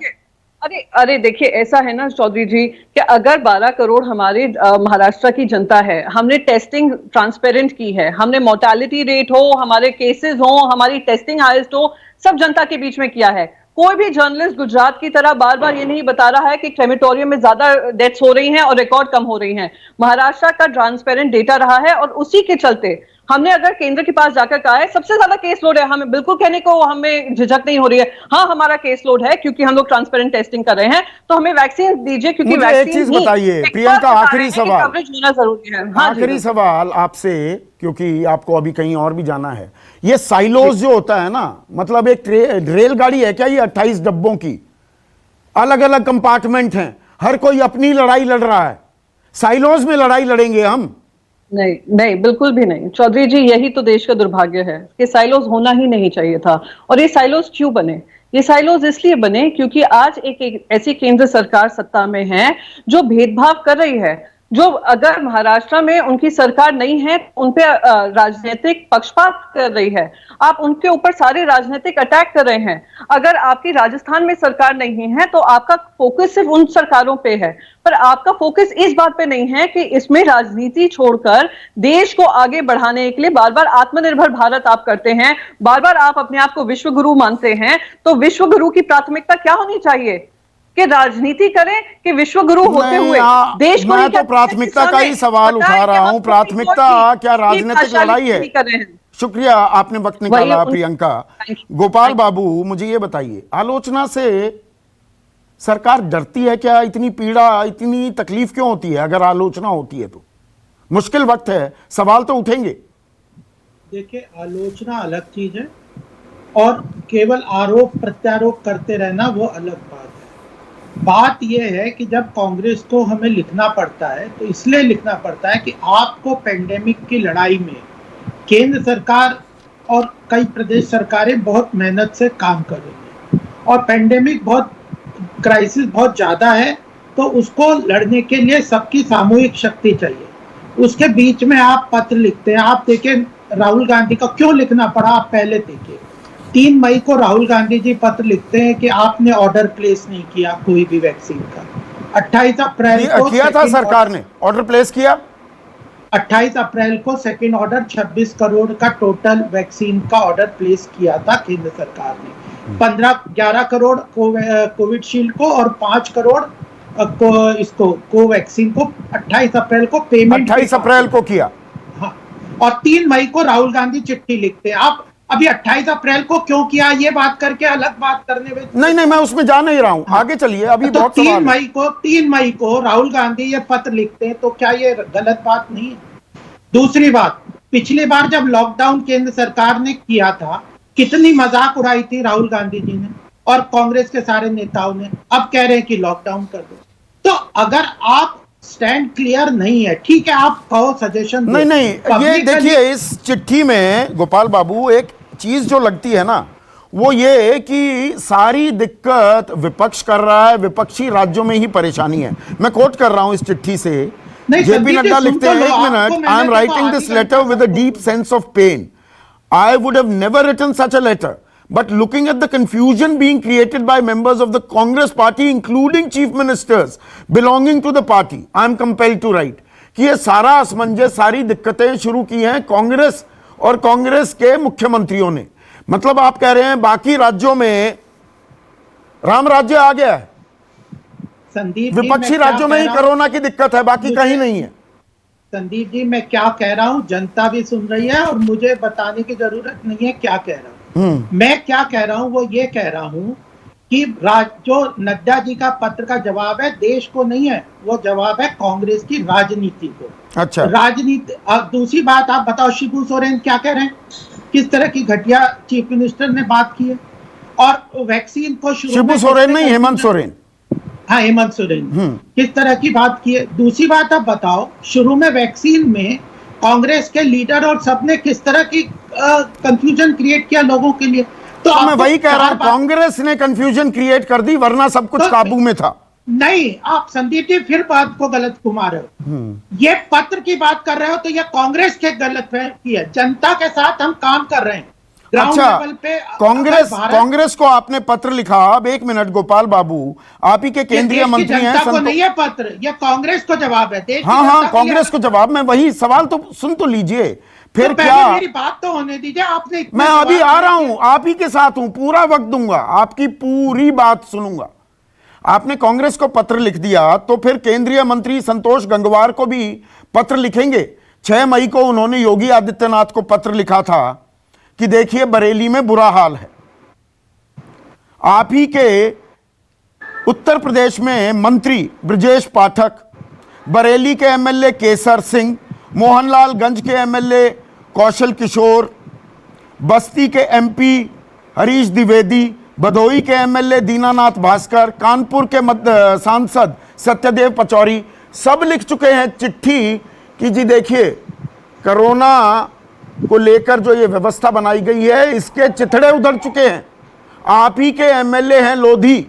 अरे देखिए, ऐसा है ना चौधरी जी कि अगर 12 करोड़ हमारे महाराष्ट्र की जनता है, हमने टेस्टिंग ट्रांसपेरेंट की है, हमने मोर्टेलिटी रेट हो, हमारे केसेस हो, हमारी टेस्टिंग हाईएस्ट हो, सब जनता के बीच में किया है। कोई भी जर्नलिस्ट गुजरात की तरह बार बार ये नहीं बता रहा है कि क्रेमेटोरियम में ज्यादा डेथ्स हो रही हैं और रिकॉर्ड कम हो रही हैं। महाराष्ट्र का ट्रांसपेरेंट डेटा रहा है और उसी के चलते हमने अगर केंद्र के पास जाकर कहा है सबसे ज्यादा केस लोड है, हमें बिल्कुल कहने को हमें झिझक नहीं हो रही है। हाँ, हमारा केस लोड है क्योंकि हम लोग ट्रांसपेरेंट टेस्टिंग कर रहे हैं, तो हमें वैक्सीन दीजिए, क्योंकि मुझे एक चीज बताइए प्रियंका, आखिरी सवाल, कवरेज होना जरूरी है। हाँ, आखिरी सवाल आपसे, क्योंकि आपको अभी कहीं और भी जाना है। ये साइलोज जो होता है ना, मतलब एक रेलगाड़ी है क्या ये 28 डब्बों की, अलग अलग कंपार्टमेंट हैं, हर कोई अपनी लड़ाई लड़ रहा है, साइलोज में लड़ाई लड़ेंगे हम? नहीं नहीं, बिल्कुल भी नहीं चौधरी जी। यही तो देश का दुर्भाग्य है कि साइलोज होना ही नहीं चाहिए था। और ये साइलोज क्यों बने? ये साइलोज इसलिए बने क्योंकि आज एक ऐसी केंद्र सरकार सत्ता में है जो भेदभाव कर रही है, जो अगर महाराष्ट्र में उनकी सरकार नहीं है उन पे राजनीतिक पक्षपात कर रही है, आप उनके ऊपर सारे राजनीतिक अटैक कर रहे हैं। अगर आपकी राजस्थान में सरकार नहीं है तो आपका फोकस सिर्फ उन सरकारों पे है, पर आपका फोकस इस बात पे नहीं है कि इसमें राजनीति छोड़कर देश को आगे बढ़ाने के लिए बार बार आत्मनिर्भर भारत आप करते हैं, बार बार आप अपने आप को विश्व गुरु मानते हैं। तो विश्व गुरु की प्राथमिकता क्या होनी चाहिए? कि राजनीति करें कि विश्व गुरु होते हुए देश को? मैं तो प्राथमिकता का ही सवाल उठा रहा हूं। प्राथमिकता क्या राजनीतिक लड़ाई है? शुक्रिया, आपने वक्त निकाला प्रियंका। गोपाल बाबू, मुझे ये बताइए, आलोचना से सरकार डरती है क्या? इतनी पीड़ा, इतनी तकलीफ क्यों होती है अगर आलोचना होती है तो? मुश्किल वक्त है, सवाल तो उठेंगे। देखिए, आलोचना अलग चीज है और केवल आरोप प्रत्यारोप करते रहना वो अलग बात है। बात यह है कि जब कांग्रेस को हमें लिखना पड़ता है तो इसलिए लिखना पड़ता है कि आपको पेंडेमिक की लड़ाई में केंद्र सरकार और कई प्रदेश सरकारें बहुत मेहनत से काम कर रही हैं और पेंडेमिक बहुत क्राइसिस बहुत ज़्यादा है, तो उसको लड़ने के लिए सबकी सामूहिक शक्ति चाहिए। उसके बीच में आप पत्र लिखते हैं। आप देखें राहुल गांधी का क्यों लिखना पड़ा, आप पहले देखिए। 3 मई को राहुल गांधी जी पत्र लिखते हैं कि आपने ऑर्डर प्लेस नहीं किया कोई भी वैक्सीन का। 28 अप्रैल को किया था सरकार ने ऑर्डर प्लेस किया। 28 अप्रैल को सेकंड ऑर्डर 26 करोड़ का टोटल वैक्सीन का ऑर्डर प्लेस किया था केंद्र सरकार ने। 11 करोड़ कोविडशील्ड को और 5 करोड़ इसको कोवैक्सीन को 28 अप्रैल को पेमेंट 28 अप्रैल को किया। हाँ, और 3 मई को राहुल गांधी चिट्ठी लिखते हैं। आप अभी 28 अप्रैल को क्यों किया ये बात करके अलग बात करने में नहीं, मैं उसमें जा नहीं रहा हूं। हाँ, आगे चलिए, अभी तो बहुत 3 मई को राहुल गांधी ये पत्र लिखते हैं, तो क्या ये गलत बात नहीं है? दूसरी बात, पिछली बार जब लॉकडाउन केंद्र सरकार ने किया था, कितनी मजाक उड़ाई थी राहुल गांधी जी ने और कांग्रेस के सारे नेताओं ने। अब कह रहे हैं कि लॉकडाउन कर दो। तो अगर आप स्टैंड क्लियर नहीं है, ठीक है, आप कहो, सजेशन दो। नहीं, ये देखिए, इस चिट्ठी में गोपाल बाबू एक चीज जो लगती है ना, वो ये कि सारी दिक्कत विपक्ष कर रहा है, विपक्षी राज्यों में ही परेशानी है। मैं कोट कर रहा हूं इस चिट्ठी से। जेपी नड्डा लिखते हैं, 1 minute, I am writing this letter with a deep sense of pain. I would have never written such a letter, but looking at the confusion being created by members of the Congress party, including chief ministers belonging to the party, I am compelled to write कि ये सारा असमंजस, सारी दिक्कतें शुरू की हैं कांग्रेस और कांग्रेस के मुख्यमंत्रियों ने। मतलब आप कह रहे हैं बाकी राज्यों में राम राज्य आ गया है, विपक्षी राज्यों में ही कोरोना की दिक्कत है, बाकी कहीं नहीं है। संदीप जी, मैं क्या कह रहा हूं जनता भी सुन रही है और मुझे बताने की जरूरत नहीं है क्या कह रहा हूं। मैं क्या कह रहा हूं वो ये कह रहा हूं कि जो नड्डा जी का पत्र का जवाब है देश को नहीं है, वो जवाब है कांग्रेस की राजनीति को। अच्छा, राजनीति। दूसरी बात, आप बताओ शिबू सोरेन क्या कह रहे हैं, किस तरह की घटिया चीफ मिनिस्टर ने बात की है। और वैक्सीन को शिबू सोरेन नहीं, हेमंत सोरेन। हाँ, हेमंत सोरेन किस तरह की बात की है। दूसरी बात, आप बताओ शुरू में वैक्सीन में कांग्रेस के लीडर और सबने किस तरह की कंफ्यूजन क्रिएट किया लोगों के लिए। तो मैं वही कह रहा हूं, कांग्रेस ने कंफ्यूजन क्रिएट कर दी, वरना सब कुछ काबू में था। नहीं, आप संदीप जी फिर बात को गलत घुमा रहे हो। ये पत्र की बात कर रहे हो तो ये कांग्रेस के गलत की है। जनता के साथ हम काम कर रहे हैं ग्राउंड लेवल पे। कांग्रेस को आपने पत्र लिखा। अब एक मिनट गोपाल बाबू, आप ही के केंद्रीय मंत्री हैं। जनता को नहीं है पत्र, ये कांग्रेस को जवाब है। देश हाँ, कांग्रेस को जवाब। मैं वही सवाल तो सुन तो लीजिए, फिर तो क्या। मेरी बात तो होने दीजिए। आपने मैं अभी आ रहा हूं, आप ही के साथ हूं, पूरा वक्त दूंगा, आपकी पूरी बात सुनूंगा। आपने कांग्रेस को पत्र लिख दिया, तो फिर केंद्रीय मंत्री संतोष गंगवार को भी पत्र लिखेंगे। 6 मई को उन्होंने योगी आदित्यनाथ को पत्र लिखा था कि देखिए बरेली में बुरा हाल है। आप ही के उत्तर प्रदेश में मंत्री ब्रजेश पाठक, बरेली के एमएलए केसर सिंह, मोहनलालगंज के एमएलए कौशल किशोर, बस्ती के एमपी हरीश द्विवेदी, भदोई के एमएलए दीनानाथ भास्कर, कानपुर के सांसद सत्यदेव पचौरी, सब लिख चुके हैं चिट्ठी कि जी देखिए कोरोना को लेकर जो ये व्यवस्था बनाई गई है इसके चिथड़े उधड़ चुके हैं। आप ही के एमएलए हैं लोधी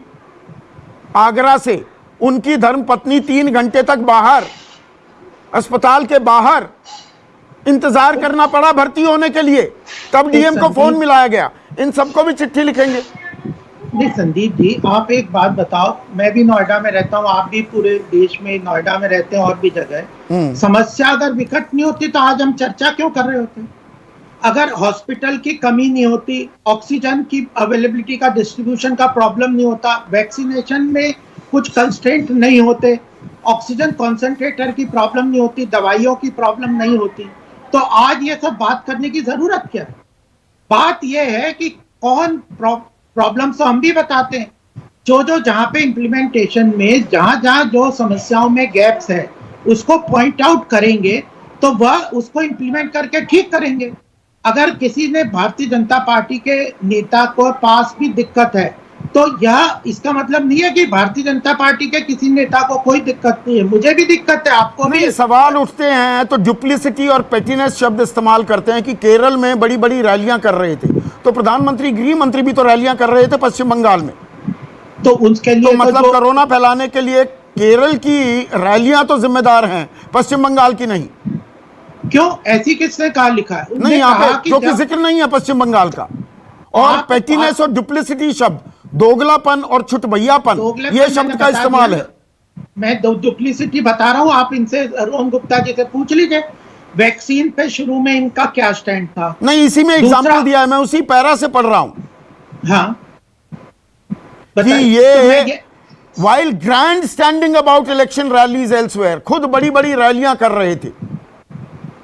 आगरा से, उनकी धर्मपत्नी 3 घंटे तक बाहर, अस्पताल के बाहर इंतजार करना पड़ा भर्ती होने के लिए, तब डीएम को फोन मिलाया गया। इन सबको भी चिट्ठी लिखेंगे। नहीं संदीप जी, आप एक बात बताओ, मैं भी नोएडा में रहता हूँ, आप भी पूरे देश में नोएडा में रहते हैं और भी जगह। समस्या अगर विकट नहीं होती तो आज हम चर्चा क्यों कर रहे होते? अगर हॉस्पिटल की कमी नहीं होती, ऑक्सीजन की अवेलेबिलिटी का डिस्ट्रीब्यूशन का प्रॉब्लम नहीं होता, वैक्सीनेशन में कुछ कंस्ट्रेंट नहीं होते, ऑक्सीजन कॉन्सेंट्रेटर की प्रॉब्लम नहीं होती, दवाइयों की प्रॉब्लम नहीं होती, तो आज ये सब बात करने की जरूरत क्या है? बात यह है कि कौन प्रॉब्लम्स तो हम भी बताते हैं, जो जहां पे इम्प्लीमेंटेशन में जहां जो समस्याओं में गैप्स है उसको पॉइंट आउट करेंगे तो वह उसको इम्प्लीमेंट करके ठीक करेंगे। अगर किसी ने भारतीय जनता पार्टी के नेता को पास भी दिक्कत है तो यह इसका मतलब नहीं है कि भारतीय जनता पार्टी के किसी नेता को कोई दिक्कत नहीं है। मुझे भी दिक्कत है, आपको भी। सवाल उठते हैं तो डुप्लिसिटी और पेटीनेस शब्द इस्तेमाल करते हैं कि केरल में बड़ी बड़ी रैलियां कर रहे थे, तो प्रधानमंत्री गृह मंत्री भी तो रैलियां कर रहे थे पश्चिम बंगाल में, तो उसके लिए तो मतलब कोरोना फैलाने के लिए केरल की रैलियां तो जिम्मेदार हैं, पश्चिम बंगाल की नहीं। क्यों? ऐसी किसने कहा लिखा है? नहीं, यहाँ पे क्योंकि जिक्र नहीं है पश्चिम बंगाल का। और पेटीनेस और डुप्लिसिटी शब्द, दोगलापन और छुटभैयापन, ये शब्द का इस्तेमाल है। मैं डुप्लिसिटी बता रहा हूं, आप इनसे रोहन गुप्ता जी से पूछ लीजिए वैक्सीन पे शुरू में इनका क्या स्टैंड था। नहीं, इसी में एग्जांपल दिया है, मैं उसी पैरा से पढ़ रहा हूं। हाँ, कि ये while grand standing about election rallies elsewhere, खुद बड़ी बड़ी रैलियां कर रहे थे।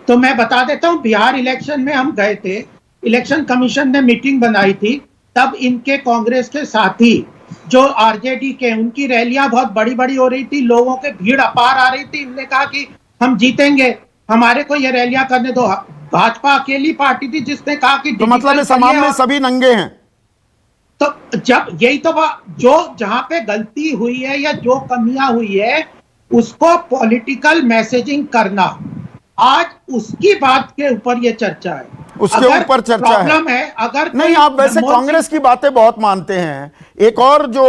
तो मैं बता देता हूं, बिहार इलेक्शन में हम गए थे, इलेक्शन कमीशन ने मीटिंग बनाई थी, तब इनके कांग्रेस के साथी जो आरजेडी के, उनकी रैलियां बहुत बड़ी बड़ी हो रही थी, लोगों के भीड़ अपार आ रही थी। इन्होंने कहा कि हम जीतेंगे, हमारे को ये रैलियां करने दो। भाजपा अकेली पार्टी थी जिसने कहा कि तो मतलब समाज में सभी नंगे हैं। तो जब यही तो जो जहां पे गलती हुई है या जो कमियां हुई है उसको पॉलिटिकल मैसेजिंग करना, आज उसकी बात के ऊपर ये चर्चा है, उसके ऊपर चर्चा है। अगर नहीं, आप वैसे कांग्रेस की बातें बहुत मानते हैं। एक और जो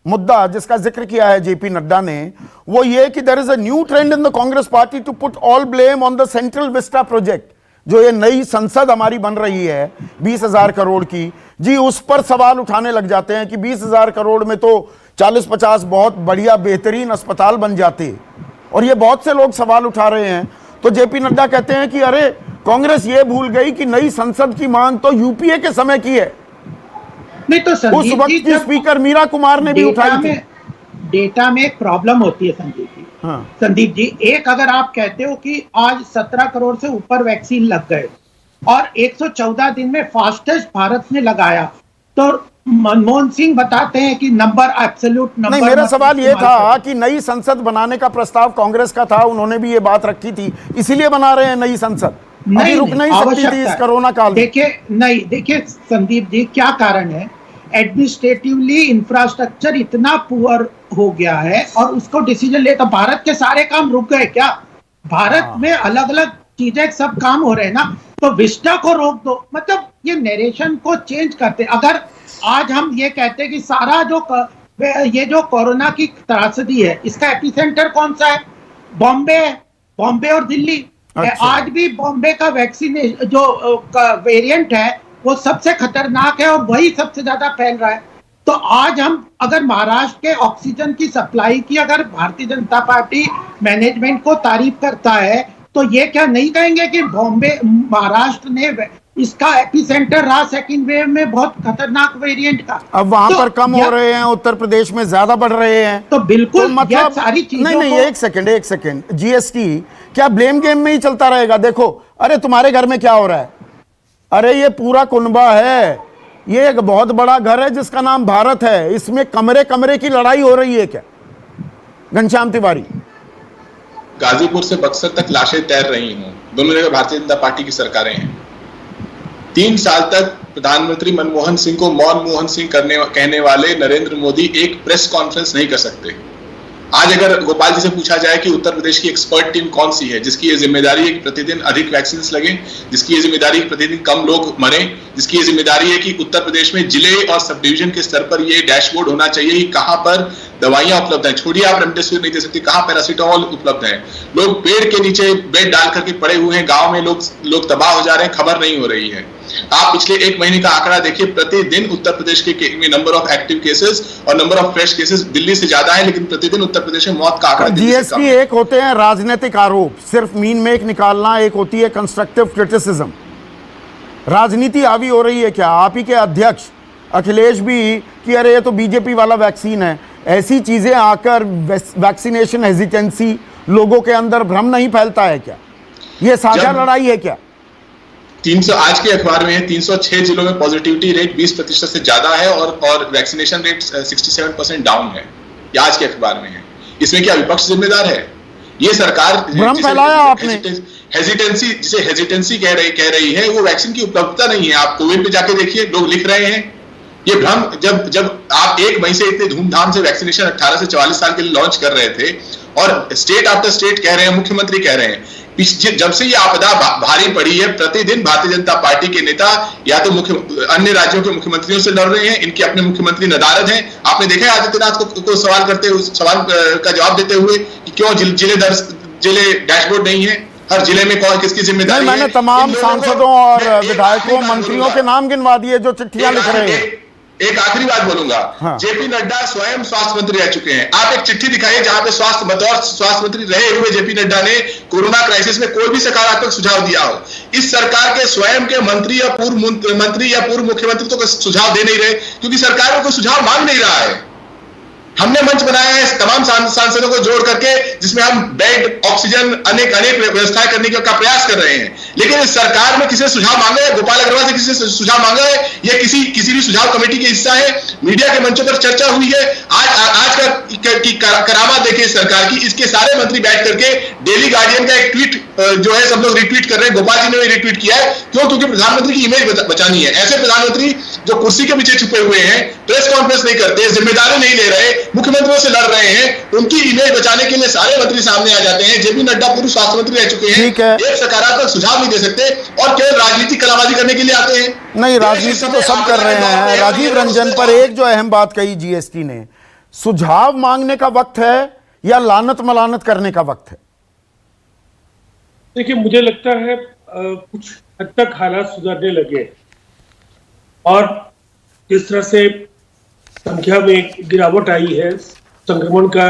मुद्दा जिसका जिक्र किया है जेपी नड्डा ने, वो ये कि there is a new trend in the Congress party to put all blame on the Central Vista project, जो ये नई संसद हमारी बन रही है 20,000 करोड़ की, जी उस पर सवाल उठाने लग जाते हैं कि 20,000 करोड़ में तो 40-50 बहुत बढ़िया बेहतरीन अस्पताल बन जाते, और ये बहुत से लोग सवाल उठा रहे हैं। तो जेपी नड्डा कहते हैं कि अरे कांग्रेस ये भूल गई कि नई संसद की मांग तो यूपीए के समय की है। नहीं तो उस वक्त की स्पीकर मीरा कुमार ने भी उठाई थी। डेटा में एक प्रॉब्लम होती है संदीप जी। हाँ। संदीप जी, एक अगर आप कहते हो कि आज 17 करोड़ से ऊपर वैक्सीन लग गए और 114 दिन में फास्टेस्ट भारत ने लगाया, तो मनमोहन सिंह बताते हैं कि नंबर एब्सोल्यूट नंबर। नहीं, मेरा सवाल ये था कि नई संसद बनाने का प्रस्ताव कांग्रेस का था, उन्होंने भी ये बात रखी थी, इसीलिए बना रहे हैं नई संसद। नहीं, रुक नहीं सकती थी इस कोरोना काल में। देखिए संदीप जी, क्या कारण है एडमिनिस्ट्रेटिवली इंफ्रास्ट्रक्चर इतना पुअर हो गया है और उसको डिसीजन ले, तो भारत के सारे काम रुक गए क्या? भारत में अलग अलग चीजें सब काम हो रहे हैं ना, तो विस्टा को रोक दो। मतलब ये नरेशन को चेंज करते। अगर आज हम ये कहते हैं कि सारा ये जो कोरोना की त्रासदी है इसका एपिसेंटर कौन सा है? बॉम्बे है, बॉम्बे और दिल्ली। अच्छा। आज भी बॉम्बे का वैक्सीनेशन जो वेरिएंट है वो सबसे खतरनाक है और वही सबसे ज्यादा फैल रहा है। तो आज हम अगर महाराष्ट्र के ऑक्सीजन की सप्लाई की अगर भारतीय जनता पार्टी मैनेजमेंट को तारीफ करता है तो ये क्या नहीं कहेंगे कि बॉम्बे महाराष्ट्र ने इसका एपिसेंटर रहा सेकंड वेव में बहुत खतरनाक वेरिएंट का। अब वहां पर कम हो रहे हैं, उत्तर प्रदेश में ज्यादा बढ़ रहे हैं, तो बिल्कुल तो मतलब सारी चीजों नहीं, एक सेकंड, जीएसटी क्या ब्लेम गेम में ही चलता रहेगा? देखो, अरे तुम्हारे घर में क्या हो रहा है? अरे ये पूरा कुनबा है, ये एक बहुत बड़ा घर है जिसका नाम भारत है, इसमें कमरे कमरे की लड़ाई हो रही है क्या? घनश्याम तिवारी, गाजीपुर से बक्सर तक लाशें तैर रही हों, दोनों जगह भारतीय जनता पार्टी की सरकारें हैं। 3 साल तक प्रधानमंत्री मनमोहन सिंह को मौन मोहन सिंह कहने वाले नरेंद्र मोदी एक प्रेस कॉन्फ्रेंस नहीं कर सकते। आज अगर गोपाल जी से पूछा जाए कि उत्तर प्रदेश की एक्सपर्ट टीम कौन सी है जिसकी ये जिम्मेदारी है कि प्रतिदिन अधिक वैक्सीन लगे, जिसकी ये जिम्मेदारी है कि प्रतिदिन कम लोग मरे, जिसकी ये जिम्मेदारी है कि उत्तर प्रदेश में जिले और सब डिवीजन के स्तर पर ये डैशबोर्ड होना चाहिए कि कहां पर दवाइयां उपलब्ध हैं। छोड़िए आप रेमडेसिविर नहीं दे सकते, कहां पैरासीटामोल उपलब्ध है। लोग पेड़ के नीचे बेड डाल करके पड़े हुए हैं, गांव में लोग तबाह हो जा रहे हैं, खबर नहीं हो रही है। आप पिछले 1 महीने का आंकड़ा देखिए, प्रतिदिन उत्तर प्रदेश के नंबर ऑफ एक्टिव केसेस और number of fresh cases Delhi से ज्यादा है, लेकिन प्रतिदिन उत्तर प्रदेश में मौत का आंकड़ा जीएसटी एक होते हैं राजनीतिक आरोप, सिर्फ मीन में एक निकालना, एक होती है कंस्ट्रक्टिव क्रिटिसिज्म। राजनीति हावी हो रही है क्या? आप ही के अध्यक्ष अखिलेश भी कि अरे ये तो बीजेपी वाला वैक्सीन है, ऐसी चीजें आकर वैक्सीनेशन हेजिटेंसी, लोगों के अंदर भ्रम नहीं फैलता है क्या? ये साझा लड़ाई है क्या? 300 आज के अखबार में 306 जिलों में पॉजिटिविटी रेट 20% से ज्यादा है और वैक्सीनेशन रेट 67% डाउन है, ये आज के अखबार में है। इसमें क्या विपक्ष जिम्मेदार है? ये सरकार भ्रम फैलाया आपने। हेजिटेंसी, जिसे हेजिटेंसी कह रही है, वो वैक्सीन की उपलब्धता नहीं है। आप कोविड पे जाके देखिए, लोग लिख रहे हैं ये भ्रम। जब आप 1 मई से इतने धूमधाम से वैक्सीनेशन 18 से 44 साल के लिए लॉन्च कर रहे थे और स्टेट आफ्टर स्टेट कह रहे हैं, मुख्यमंत्री कह रहे हैं, जब से ये आपदा भारी पड़ी है, प्रतिदिन भारतीय जनता पार्टी के नेता या तो अन्य राज्यों के मुख्यमंत्रियों से लड़ रहे हैं, इनके अपने मुख्यमंत्री नदारद हैं। आपने देखा है आदित्यनाथ को सवाल करते हुए, सवाल का जवाब देते हुए कि क्यों जिले डैशबोर्ड नहीं है, हर जिले में कौन किसकी जिम्मेदारी है। मैंने तमाम सांसदों और विधायकों, मंत्रियों के नाम गिनवा दिए जो चिट्ठियां लिख रहे हैं। एक आखिरी बात बोलूंगा। हाँ। जेपी नड्डा स्वयं स्वास्थ्य मंत्री रह चुके हैं। आप एक चिट्ठी दिखाइए जहां पे बतौर स्वास्थ्य मंत्री रहे हुए जेपी नड्डा ने कोरोना क्राइसिस में कोई भी सकारात्मक सुझाव दिया हो। इस सरकार के स्वयं के मंत्री या पूर्व मुख्यमंत्री तो सुझाव दे नहीं रहे, क्योंकि सरकार में कोई सुझाव मांग नहीं रहा है। हमने मंच बनाया है तमाम सांसदों को जोड़ करके, जिसमें हम बेड, ऑक्सीजन, अनेक व्यवस्थाएं करने का प्रयास कर रहे हैं, लेकिन इस सरकार में किसी ने सुझाव मांगा है? गोपाल अग्रवाल से किसी ने सुझाव मांगा है? यह किसी भी सुझाव कमेटी का हिस्सा है? मीडिया के मंचों पर चर्चा हुई है? आज का करामा देखिए सरकार की, इसके सारे मंत्री बैठ करके डेली गार्डियन का एक ट्वीट जो है सब लोग रिट्वीट कर रहे हैं। गोपाल जी ने भी रिट्वीट किया है। क्यों? क्योंकि प्रधानमंत्री की इमेज बचानी है। ऐसे प्रधानमंत्री जो कुर्सी के पीछे छुपे हुए हैं, प्रेस कॉन्फ्रेंस नहीं करते, जिम्मेदारी नहीं ले रहे, मुख्यमंत्रियों से लड़ रहे हैं, उनकी इमेज बचाने के लिए सारे मंत्री सामने आ जाते हैं। जेपी नड्डा पूर्व स्वास्थ्य मंत्री रह चुके हैं, एक सकारात्मक सुझाव नहीं दे सकते और केवल राजनीतिक कलाबाजी करने के लिए आते हैं। नहीं, राजनीति तो सब कर रहे हैं। राजीव रंजन पर एक जो अहम बात कही जीएसटी ने, सुझाव मांगने का वक्त है या लानत मलानत करने का वक्त है? देखिए, मुझे लगता है कुछ हद तक हालात सुधरने लगे और जिस तरह से संख्या में गिरावट आई है, संक्रमण का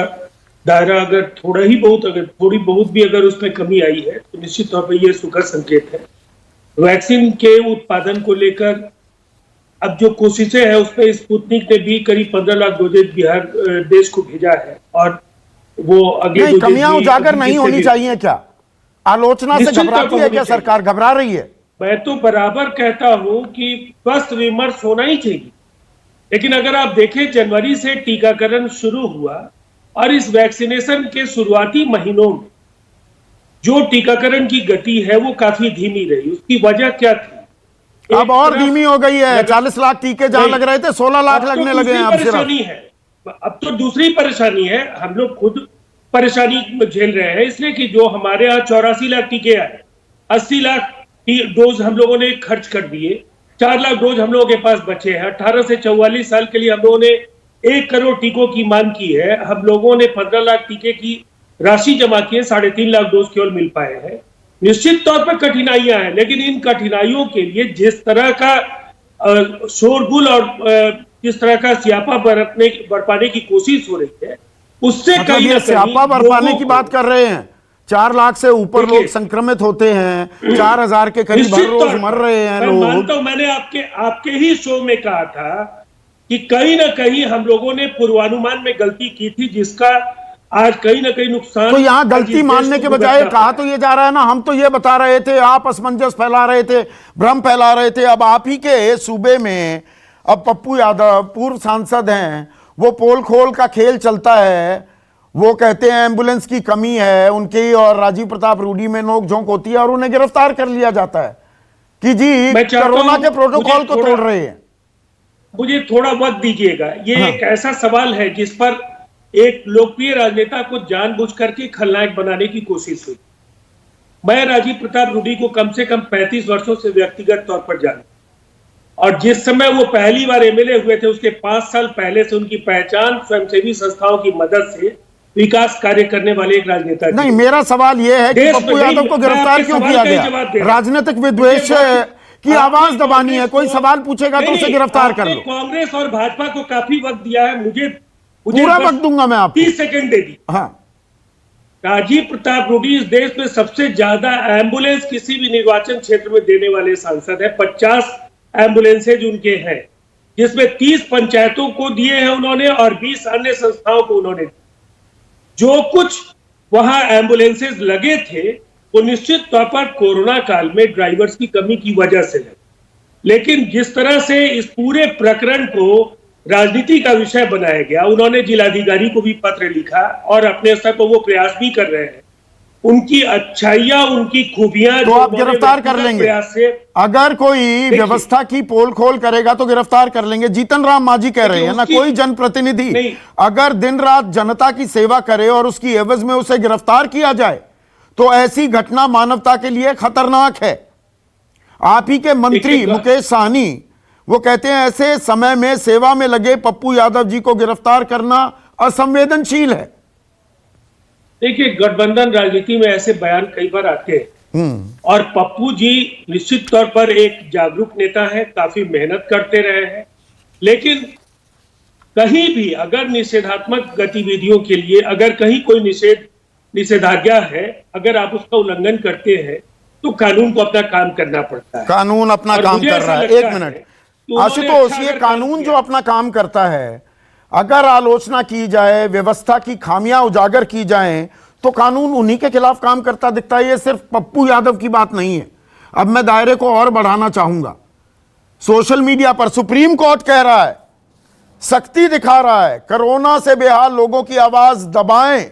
दायरा अगर थोड़ी बहुत भी अगर उसमें कमी आई है तो निश्चित तौर पर यह सुखद संकेत है। वैक्सीन के उत्पादन को लेकर अब जो कोशिशें हैं उसमें स्पुतनिक ने भी करीब 15 लाख डोजेज बिहार देश को भेजा है और वो आगे कमियां उजागर नहीं होनी चाहिए क्या? आलोचना से घबराती है क्या सरकार? घबरा रही है? मैं तो बराबर कहता हूं कि स्वस्थ विमर्श होना ही चाहिए, लेकिन अगर आप देखें जनवरी से टीकाकरण शुरू हुआ और इस वैक्सीनेशन के शुरुआती महीनों में जो टीकाकरण की गति है वो काफी धीमी रही। उसकी वजह क्या थी? अब और धीमी हो गई है। 40 लाख टीके जहां लग रहे थे 16 लाख लगने लगे हैं अब सिर्फ। अब तो दूसरी परेशानी है, हम लोग खुद परेशानी झेल रहे हैं, इसलिए कि जो हमारे यहाँ 84 लाख टीके आए, 80 लाख डोज हम लोगों ने खर्च कर दिए, 4 लाख डोज हम लोगों के पास बचे हैं। 18 से 44 साल के लिए हम लोगों ने 1 करोड़ टीकों की मांग की है। हम लोगों ने 15 लाख टीके की राशि जमा की है, 3.5 लाख डोज केवल मिल पाए हैं। निश्चित तौर पर कठिनाइयां हैं, लेकिन इन कठिनाइयों के लिए जिस तरह का शोरगुल और जिस तरह का स्यापा बरपाने की कोशिश हो रही है, उससे कहीं ना स्यापा बरपाने की बात कर रहे हैं। 4 लाख से ऊपर लोग संक्रमित होते हैं, 4000 के करीब हर रोज मर रहे हैं लोग। मानता हूं, मैंने आपके ही शो में कहा था कि कहीं ना कहीं हम लोगों ने पूर्वानुमान में गलती की थी, जिसका आज कहीं ना कहीं नुकसान। तो यहां गलती मानने के बजाय कहा तो ये जा रहा है ना, हम तो ये बता रहे थे, आप असमंजस फैला रहे थे, भ्रम फैला रहे थे। अब आप ही के सूबे में अब पप्पू यादव पूर्व सांसद हैं, वो पोल खोल का खेल चलता है। वो कहते हैं एम्बुलेंस की कमी है उनकी, और राजीव प्रताप रूडी में नोकझोंक होती है और उन्हें गिरफ्तार कर लिया जाता है कि जी कोरोना के प्रोटोकॉल को तोड़ रहे हैं। मुझे थोड़ा वक्त दीजिएगा। ये एक ऐसा सवाल है जिस पर एक लोकप्रिय राजनेता को जानबूझ करके खलनायक बनाने की कोशिश हुई। मैं राजीव प्रताप रूडी को कम से कम 35 वर्षों से व्यक्तिगत तौर पर जानता, और जिस समय वो पहली बार एमएलए हुए थे उसके 5 साल पहले से उनकी पहचान स्वयंसेवी संस्थाओं की मदद से विकास कार्य करने वाले एक राजनेता। नहीं, मेरा सवाल यह है कि पप्पू यादव को गिरफ्तार क्यों किया गया? राजनीतिक विद्वेष की आवाज दबानी है, कोई सवाल पूछेगा तो उसे गिरफ्तार कर लो। कांग्रेस और भाजपा को काफी वक्त दिया है, मुझे पूरा वक्त दूंगा मैं आपको, 30 सेकंड दे दी। हाँ, राजीव प्रताप रूडी इस देश में सबसे ज्यादा एम्बुलेंस किसी भी निर्वाचन क्षेत्र में देने वाले सांसद है। 50 एम्बुलेंसेज उनके हैं, जिसमें 30 पंचायतों को दिए हैं उन्होंने और 20 अन्य संस्थाओं को उन्होंने। जो कुछ वहां एम्बुलेंसेज लगे थे वो निश्चित तौर पर कोरोना काल में ड्राइवर्स की कमी की वजह से लगे, लेकिन जिस तरह से इस पूरे प्रकरण को राजनीति का विषय बनाया गया, उन्होंने जिलाधिकारी को भी पत्र लिखा और अपने स्तर पर वो प्रयास भी कर रहे हैं। उनकी अच्छाइयां, उनकी खूबियां तो आप गिरफ्तार कर लेंगे। अगर कोई व्यवस्था की पोल खोल करेगा तो गिरफ्तार कर लेंगे। जीतन राम मांझी कह रहे हैं ना, कोई जनप्रतिनिधि अगर दिन रात जनता की सेवा करे और उसकी एवज में उसे गिरफ्तार किया जाए तो ऐसी घटना मानवता के लिए खतरनाक है। आप ही के मंत्री मुकेश साहनी वो कहते हैं ऐसे समय में सेवा में लगे पप्पू यादव जी को गिरफ्तार करना असंवेदनशील है। देखिए, गठबंधन राजनीति में ऐसे बयान कई बार आते हैं और पप्पू जी निश्चित तौर पर एक जागरूक नेता है, काफी मेहनत करते रहे हैं, लेकिन कहीं भी अगर निषेधात्मक गतिविधियों के लिए अगर कहीं कोई निषेधाज्ञा है, अगर आप उसका उल्लंघन करते हैं तो कानून को अपना काम करना पड़ता है। कानून अपना काम कर रहा है। 1 मिनट आशुतोष, ये कानून जो अपना काम करता है, अगर आलोचना की जाए, व्यवस्था की खामियां उजागर की जाएं, तो कानून उन्हीं के खिलाफ काम करता दिखता है। ये सिर्फ पप्पू यादव की बात नहीं है। अब मैं दायरे को और बढ़ाना चाहूंगा। सोशल मीडिया पर सुप्रीम कोर्ट कह रहा है, सख्ती दिखा रहा है, कोरोना से बेहाल लोगों की आवाज दबाएं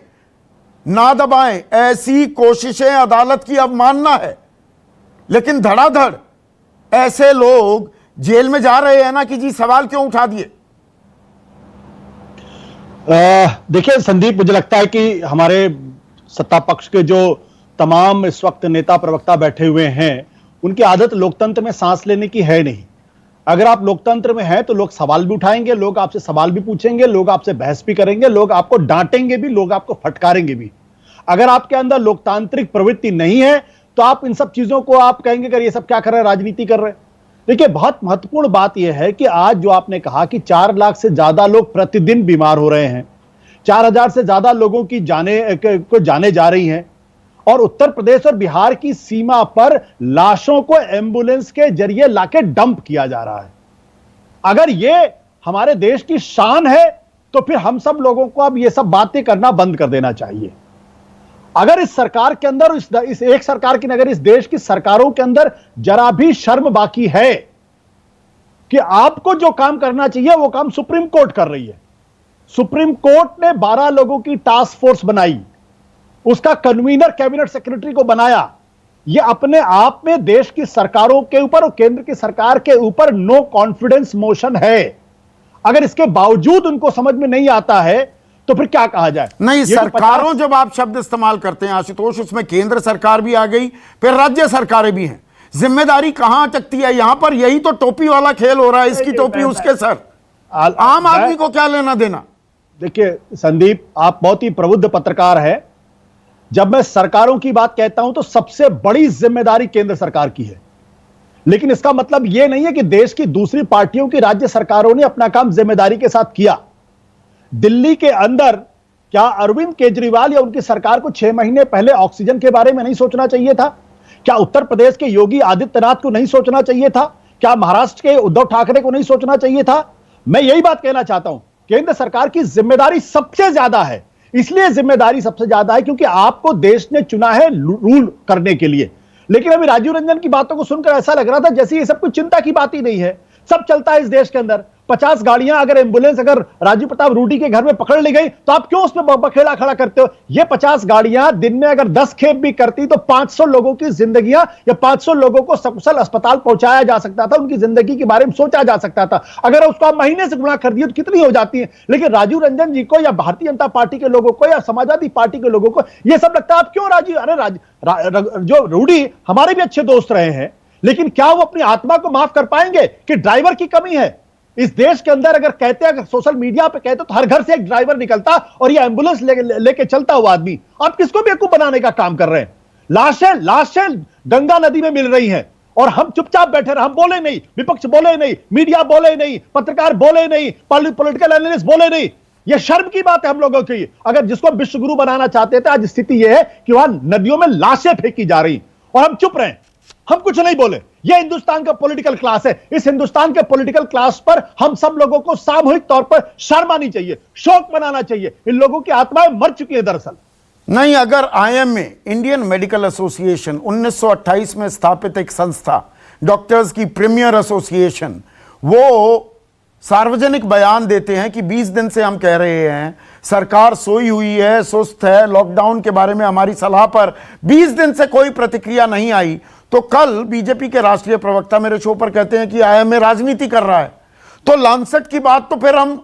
ना दबाएं, ऐसी कोशिशें अदालत की अवमानना है। लेकिन धड़ाधड़ ऐसे लोग जेल में जा रहे हैं ना कि जी सवाल क्यों उठा दिए? देखिए संदीप, मुझे लगता है कि हमारे सत्ता पक्ष के जो तमाम इस वक्त नेता प्रवक्ता बैठे हुए हैं, उनकी आदत लोकतंत्र में सांस लेने की है नहीं। अगर आप लोकतंत्र में हैं तो लोग सवाल भी उठाएंगे, लोग आपसे सवाल भी पूछेंगे, लोग आपसे बहस भी करेंगे, लोग आपको डांटेंगे भी, लोग आपको फटकारेंगे भी। अगर आपके अंदर लोकतांत्रिक प्रवृत्ति नहीं है तो आप इन सब चीजों को आप कहेंगे कि ये सब क्या कर रहे हैं, राजनीति कर रहे हैं। देखिए, बहुत महत्वपूर्ण बात यह है कि आज जो आपने कहा कि 4 लाख से ज्यादा लोग प्रतिदिन बीमार हो रहे हैं, 4000 से ज्यादा लोगों की जाने जा रही हैं, और उत्तर प्रदेश और बिहार की सीमा पर लाशों को एम्बुलेंस के जरिए लाके डंप किया जा रहा है। अगर ये हमारे देश की शान है तो फिर हम सब लोगों को अब ये सब बातें करना बंद कर देना चाहिए। अगर इस सरकार के अंदर, इस एक सरकार की, अगर इस देश की सरकारों के अंदर जरा भी शर्म बाकी है कि आपको जो काम करना चाहिए वो काम सुप्रीम कोर्ट कर रही है। सुप्रीम कोर्ट ने 12 लोगों की टास्क फोर्स बनाई, उसका कन्वीनर कैबिनेट सेक्रेटरी को बनाया, ये अपने आप में देश की सरकारों के ऊपर और केंद्र की सरकार के ऊपर नो कॉन्फिडेंस मोशन है। अगर इसके बावजूद उनको समझ में नहीं आता है तो फिर क्या कहा जाए? नहीं, सरकारों जब आप शब्द इस्तेमाल करते हैं आशुतोष, उसमें केंद्र सरकार भी आ गई, फिर राज्य सरकारें भी हैं। जिम्मेदारी कहां अटकती है यहां पर? यही तो टोपी वाला खेल हो रहा है, इसकी टोपी उसके सर। आम आदमी को क्या लेना देना? देखिए संदीप, आप बहुत ही प्रबुद्ध पत्रकार है। जब मैं सरकारों की बात कहता हूं तो सबसे बड़ी जिम्मेदारी केंद्र सरकार की है, लेकिन इसका मतलब यह नहीं है कि देश की दूसरी पार्टियों की राज्य सरकारों ने अपना काम जिम्मेदारी के साथ किया। दिल्ली के अंदर क्या अरविंद केजरीवाल या उनकी सरकार को 6 महीने पहले ऑक्सीजन के बारे में नहीं सोचना चाहिए था? क्या उत्तर प्रदेश के योगी आदित्यनाथ को नहीं सोचना चाहिए था? क्या महाराष्ट्र के उद्धव ठाकरे को नहीं सोचना चाहिए था? मैं यही बात कहना चाहता हूं, केंद्र सरकार की जिम्मेदारी सबसे ज्यादा है। इसलिए जिम्मेदारी सबसे ज्यादा है क्योंकि आपको देश ने चुना है रूल करने के लिए। लेकिन अभी राजीव रंजन की बातों को सुनकर ऐसा लग रहा था जैसे ये सब कुछ चिंता की बात ही नहीं है, सब चलता है इस देश के अंदर। 50 गाड़ियां अगर एम्बुलेंस अगर राजीव प्रताप रूडी के घर में पकड़ ली गई तो आप क्यों उसमें बखेड़ा खड़ा करते हो? ये 50 गाड़ियां दिन में अगर 10 खेप भी करती तो 500 लोगों की जिंदगियां या 500 लोगों को सकुशल अस्पताल पहुंचाया जा सकता था, उनकी जिंदगी के बारे में सोचा जा सकता था। अगर उसको आप महीने से गुणा कर दिए तो कितनी हो जाती है? लेकिन राजीव रंजन जी को या भारतीय जनता पार्टी के लोगों को या समाजवादी पार्टी के लोगों को यह सब लगता है आप क्यों राजीव, अरे जो रूडी हमारे भी अच्छे दोस्त रहे हैं, लेकिन क्या वो अपनी आत्मा को माफ कर पाएंगे कि ड्राइवर की कमी है इस देश के अंदर? अगर कहते हैं, अगर सोशल मीडिया पे कहते तो हर घर से एक ड्राइवर निकलता और ये एम्बुलेंस लेके चलता हुआ आदमी। आप किसको बेवकूफ बनाने का काम कर रहे हैं? लाशें गंगा नदी में मिल रही हैं और हम चुपचाप बैठे रहे, हम बोले नहीं, विपक्ष बोले नहीं, मीडिया बोले नहीं, पत्रकार बोले नहीं, पॉलिटिकल एनालिस्ट बोले नहीं। यह शर्म की बात है हम लोगों की। अगर जिसको विश्व गुरु बनाना चाहते थे, आज स्थिति यह है कि वहां नदियों में लाशें फेंकी जा रही और हम चुप रहे, हम कुछ नहीं बोले। यह हिंदुस्तान का पॉलिटिकल क्लास है। इस हिंदुस्तान के पॉलिटिकल क्लास पर हम सब लोगों को सामूहिक तौर पर शर्म आनी चाहिए, शोक मनाना चाहिए। इन लोगों की आत्माएं मर चुकी है दरअसल। नहीं, अगर आईएमए, इंडियन मेडिकल एसोसिएशन, 1928 में स्थापित एक संस्था, डॉक्टर्स की प्रीमियर एसोसिएशन, वो सार्वजनिक बयान देते हैं कि 20 दिन से हम कह रहे हैं सरकार सोई हुई है, सुस्त है, लॉकडाउन के बारे में हमारी सलाह पर 20 दिन से कोई प्रतिक्रिया नहीं आई, तो कल बीजेपी के राष्ट्रीय प्रवक्ता मेरे शो पर कहते हैं कि आईएमए राजनीति कर रहा है। तो लांसेट की बात तो फिर हम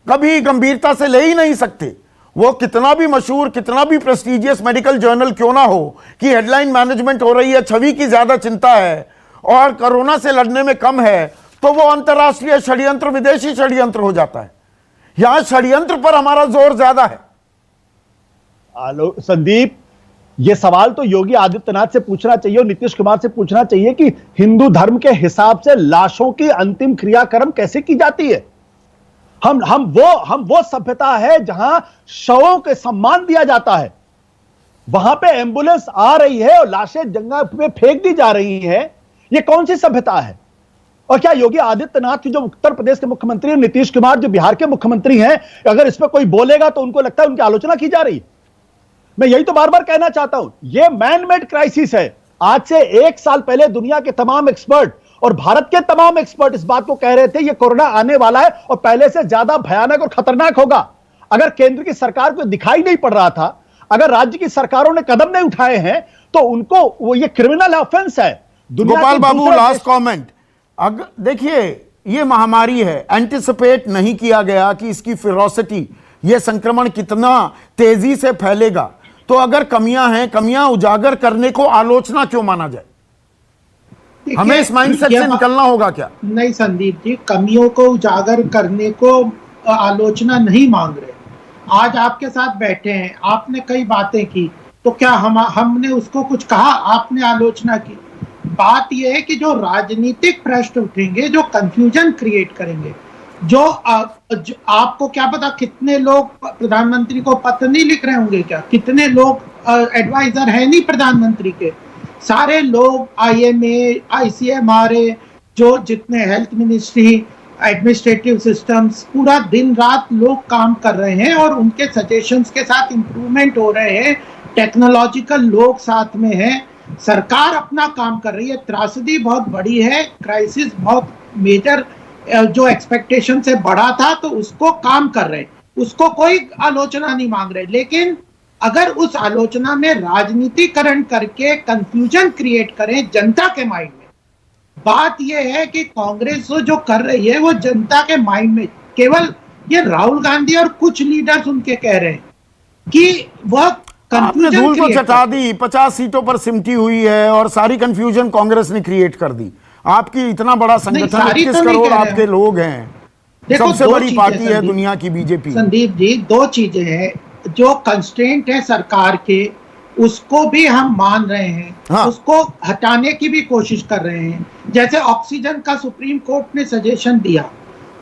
कभी गंभीरता से ले ही नहीं सकते। वो कितना भी मशहूर, कितना भी प्रेस्टीजियस मेडिकल जर्नल क्यों ना हो कि हेडलाइन मैनेजमेंट हो रही है, छवि की ज्यादा चिंता है और कोरोना से लड़ने में कम है, तो वो अंतर्राष्ट्रीय षड्यंत्र, विदेशी षड्यंत्र हो जाता है। यहां षड्यंत्र पर हमारा जोर ज्यादा है। संदीप, यह सवाल तो योगी आदित्यनाथ से पूछना चाहिए और नीतीश कुमार से पूछना चाहिए कि हिंदू धर्म के हिसाब से लाशों की अंतिम क्रियाक्रम कैसे की जाती है। हम वो सभ्यता है जहां शवों के सम्मान दिया जाता है। वहां पे एम्बुलेंस आ रही है और लाशें गंगा में फेंक दी जा रही हैं। यह कौन सी सभ्यता है? और क्या योगी आदित्यनाथ जो उत्तर प्रदेश के मुख्यमंत्री, नीतीश कुमार जो बिहार के मुख्यमंत्री हैं, अगर इस पर कोई बोलेगा तो उनको लगता है उनकी आलोचना की जा रही है? मैं यही तो बार बार कहना चाहता हूं, यह मैन मेड क्राइसिस है। आज से 1 साल पहले दुनिया के तमाम एक्सपर्ट और भारत के तमाम एक्सपर्ट इस बात को कह रहे थे ये कोरोना आने वाला है और पहले से ज्यादा भयानक और खतरनाक होगा। अगर केंद्र की सरकार को दिखाई नहीं पड़ रहा था, अगर राज्य की सरकारों ने कदम नहीं उठाए हैं, तो उनको वो ये क्रिमिनल ऑफेंस है। गोपाल बाबू, लास्ट कमेंट। अगर देखिए, ये महामारी है, एंटिसिपेट नहीं किया गया कि इसकी फेरोसिटी, ये संक्रमण कितना तेजी से फैलेगा। तो अगर कमियां हैं, कमियां उजागर करने को आलोचना क्यों माना जाए? हमें इस माइंडसेट से निकलना होगा क्या? नहीं संदीप जी, कमियों को उजागर करने को आलोचना नहीं मांग रहे। आज आपके साथ बैठे हैं, आपने कई बातें की, तो क्या हमने उसको कुछ कहा? आपने आलोचना की। बात यह है कि जो राजनीतिक प्रश्न उठेंगे, जो कंफ्यूजन क्रिएट करेंगे, जो आपको क्या पता कितने लोग प्रधानमंत्री को पत्र नहीं लिख रहे होंगे, क्या कितने लोग एडवाइजर हैं नहीं प्रधानमंत्री के, सारे लोग आईएमए, आईसीएमआर, जो जितने हेल्थ मिनिस्ट्री, एडमिनिस्ट्रेटिव सिस्टम्स, पूरा दिन रात लोग काम कर रहे हैं और उनके सजेशंस के साथ इंप्रूवमेंट हो रहे हैं। टेक्नोलॉजिकल लोग साथ में हैं, सरकार अपना काम कर रही है। त्रासदी बहुत बड़ी है, क्राइसिस बहुत मेजर, जो एक्सपेक्टेशन से बड़ा था, तो उसको काम कर रहे हैं, उसको कोई आलोचना नहीं मांग रहे। लेकिन अगर उस आलोचना में राजनीतिकरण करके कंफ्यूजन क्रिएट करें जनता के माइंड में, बात यह है कि कांग्रेस जो कर रही है वो जनता के माइंड में, केवल ये राहुल गांधी और कुछ लीडर्स उनके कह रहे हैं कि वह आपने धूल को चटा दी, 50 सीटों पर सिमटी हुई है और सारी कंफ्यूजन कांग्रेस ने क्रिएट कर दी। आपकी इतना बड़ा संगठन, 21 करोड़ आपके लोग हैं, सबसे बड़ी पार्टी है दुनिया की बीजेपी। संदीप जी, दो चीजें हैं, जो कंस्ट्रेंट है सरकार के उसको भी हम मान रहे हैं, हाँ। उसको हटाने की भी कोशिश कर रहे हैं। जैसे ऑक्सीजन का सुप्रीम कोर्ट ने सजेशन दिया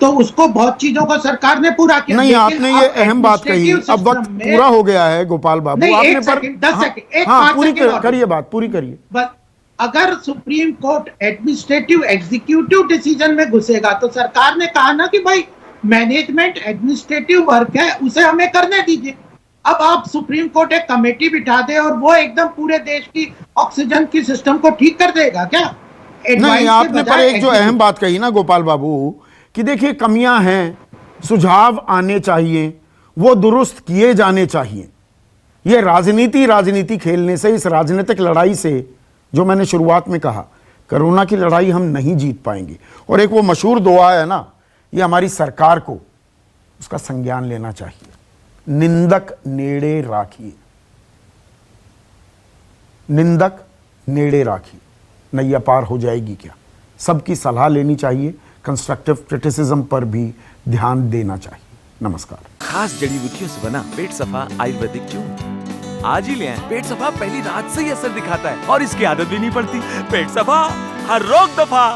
तो उसको बहुत चीजों को सरकार ने पूरा किया। नहीं, आपने ये अहम बात कही, अब वक्त पूरा हो गया है गोपाल बाबू, आपने 10 सेकंड, हाँ, पूरी करिए बात, पूरी करिए। अगर supreme court administrative executive decision में घुसेगा तो सरकार ने कहा ना कि भाई मैनेजमेंट एडमिनिस्ट्रेटिव वर्क है, उसे हमें करने दीजिए। अब आप सुप्रीम कोर्ट एक कमेटी बिठा दे और वो एकदम पूरे देश की ऑक्सीजन की सिस्टम को ठीक कर देगा क्या? नहीं, आपने पर एक जो अहम बात कही ना गोपाल बाबू कि देखिए कमियां हैं, सुझाव आने चाहिए, वो दुरुस्त किए जाने चाहिए। ये राजनीति खेलने से, इस राजनीतिक लड़ाई से, जो मैंने शुरुआत में कहा, कोरोना की लड़ाई हम नहीं जीत पाएंगे। और एक वो मशहूर दुआ है ना, ये हमारी सरकार को उसका संज्ञान लेना चाहिए। निंदक नेड़े राखिए, निंदक नेड़े राखिए, नैया पार हो जाएगी क्या? सबकी सलाह लेनी चाहिए, कंस्ट्रक्टिव क्रिटिसिज्म पर भी ध्यान देना चाहिए। नमस्कार। खास जड़ी बूटियों से बना पेट सफा आयुर्वेदिक चूर्ण आज ही ले आएं। पेट सफा पहली रात से ही असर दिखाता है और इसकी आदत भी नहीं पड़ती। पेट सफा, हर रोग दफा।